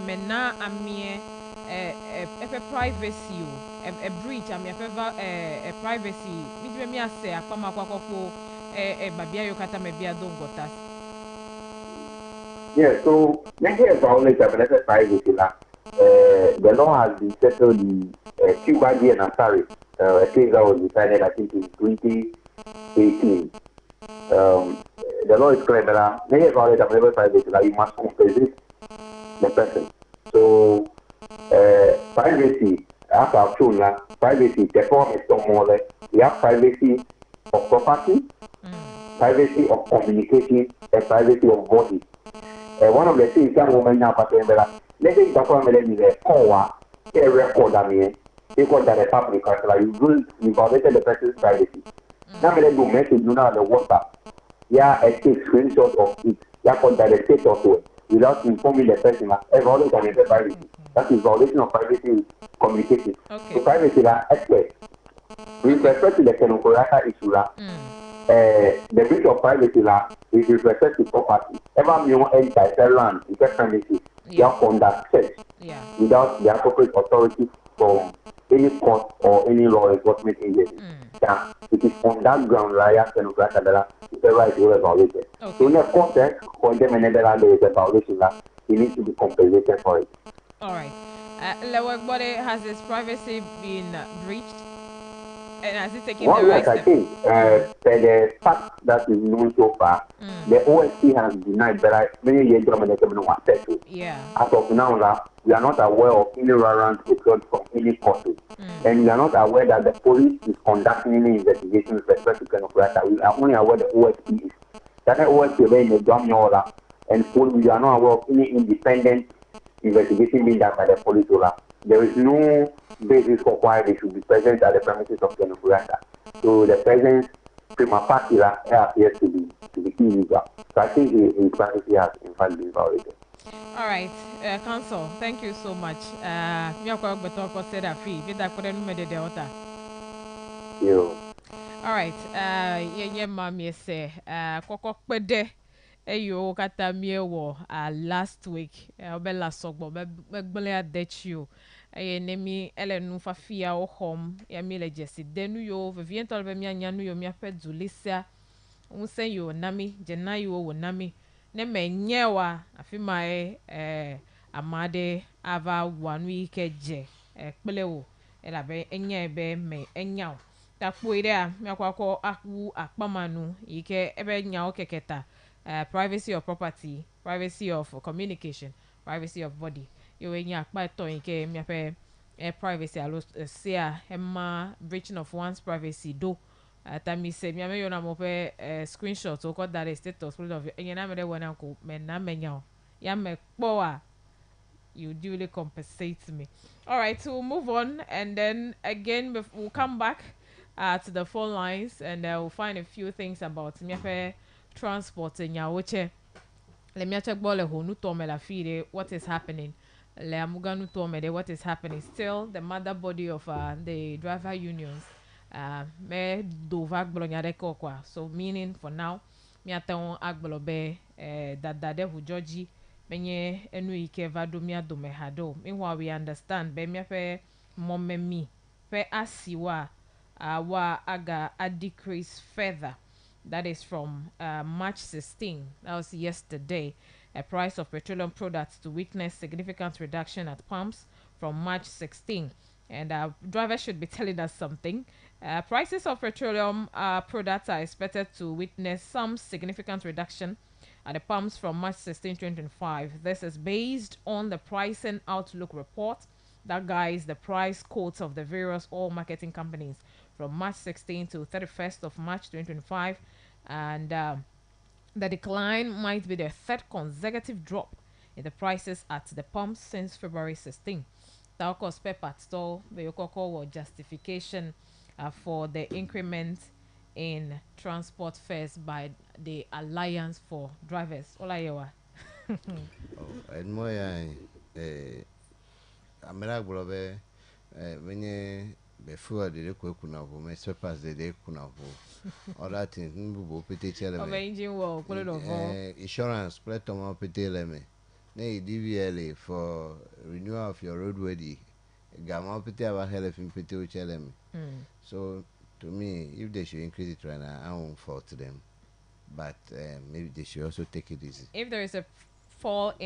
mena amie epe privacy o a breach am ever privacy mi me ase akpama kwakoko babia yo kata me bia dongotas. Yeah, so next year violate of privacy the law has been settled in Cuba and Asari, a case that was decided I think in 2018. The law is clear that next year violate of privacy you must compensate the person. So privacy, after I've shown that privacy, the form is so more like we have privacy of property, privacy of communication, and privacy of body. One of the things that women now are saying that let's say the family is a core, a record that means equal that the public you violated the person's privacy. Now they do message you now the WhatsApp. Yeah, a take screenshot of it. Yeah, called that the state of it without informing the person that violation of the privacy. That is violation of privacy communication. Okay. So privacy là expert. With respect to the Kenokoraka issue the breach of privacy is with respect to property. Ever you enter land, you get premises, you have conduct search without the appropriate authority from any court or any law enforcement agency. Yeah, it is on that ground Raya Kenokoraka that the right to violate it. So in a context, condemn another land there is a violation he needs to be compensated for it. All right. Lework body has its privacy been breached? And has it taken the right step? I think the fact that is known so far, the OSC has denied that many years ago was settled. Yeah. As of now, we are not aware of any warrant issued from any court. And we are not aware that the police is conducting any investigations with respect to Kenokoraka. We are only aware the OSC is. That the OSC is in the Jamiola, and we are not aware of any independent investigation being done by the police. There is no basis for why they should be present at the premises of Kenokoraka. So the presence prima facie appears to be illegal. So I think his privacy has in fact been violated. All right, Council, thank you so much. All right, mommy say, Kokokpede. Eyo kata miewo last week obela sogbo megbele adechio nemi elenu fafia ohom ya mile jesi denu yo vivien tolbe mi anyanu yo mi apedu lisia unsen yo nami jena yo wo nami ne menyewa afima amade ava wanu ikeje pelewo elabe enye be me enyaw takpo ide a mi akwakọ akwu akpamanu ike ebe nyawo keketa. Privacy of property, privacy of communication, privacy of body. You when you buy toy me privacy alo say breaching of one's privacy do. Tami say me you na mo pe screenshot so called that status of you na me de wona ko me na menya ya me power you duly compensate me. All right, so we'll move on and then again we'll come back to the phone lines and we'll find a few things about me transport in Yawoche. Let me check ball who nuto la fide what is happening. Le amuga nuto de what is happening. Still the mother body of the driver unions. Me do vag blonyareko kwa. So meaning for now, me aton agbolo be that hu Georgie menye enu ike vado mi adome hado. Meanwhile we understand be me fe momme mi fe asiwa wa aga a decrease further. That is from March 16. That was yesterday. A price of petroleum products to witness significant reduction at pumps from March 16. And drivers should be telling us something. Prices of petroleum products are expected to witness some significant reduction at the pumps from March 16, 2025. This is based on the pricing outlook report that guides the price quotes of the various oil marketing companies from March 16 to 31st of March 2025. And the decline might be the third consecutive drop in the prices at the pumps since February 16. Taokos Pepper store the Yokoko justification for the increment in transport fares by the Alliance for Drivers. Olayewa. And more, amera gbobe wenye before the ko kuna bo me surpass the kuna bo other things nbu pete chele Of me engine work, put it over. insurance plate on pete le me na DVLA for renewal of your roadworthy gama pete aba help pete o chele me. So to me, if they should increase it right now, I won't fault them, but maybe they should also take it easy. If there is a fall in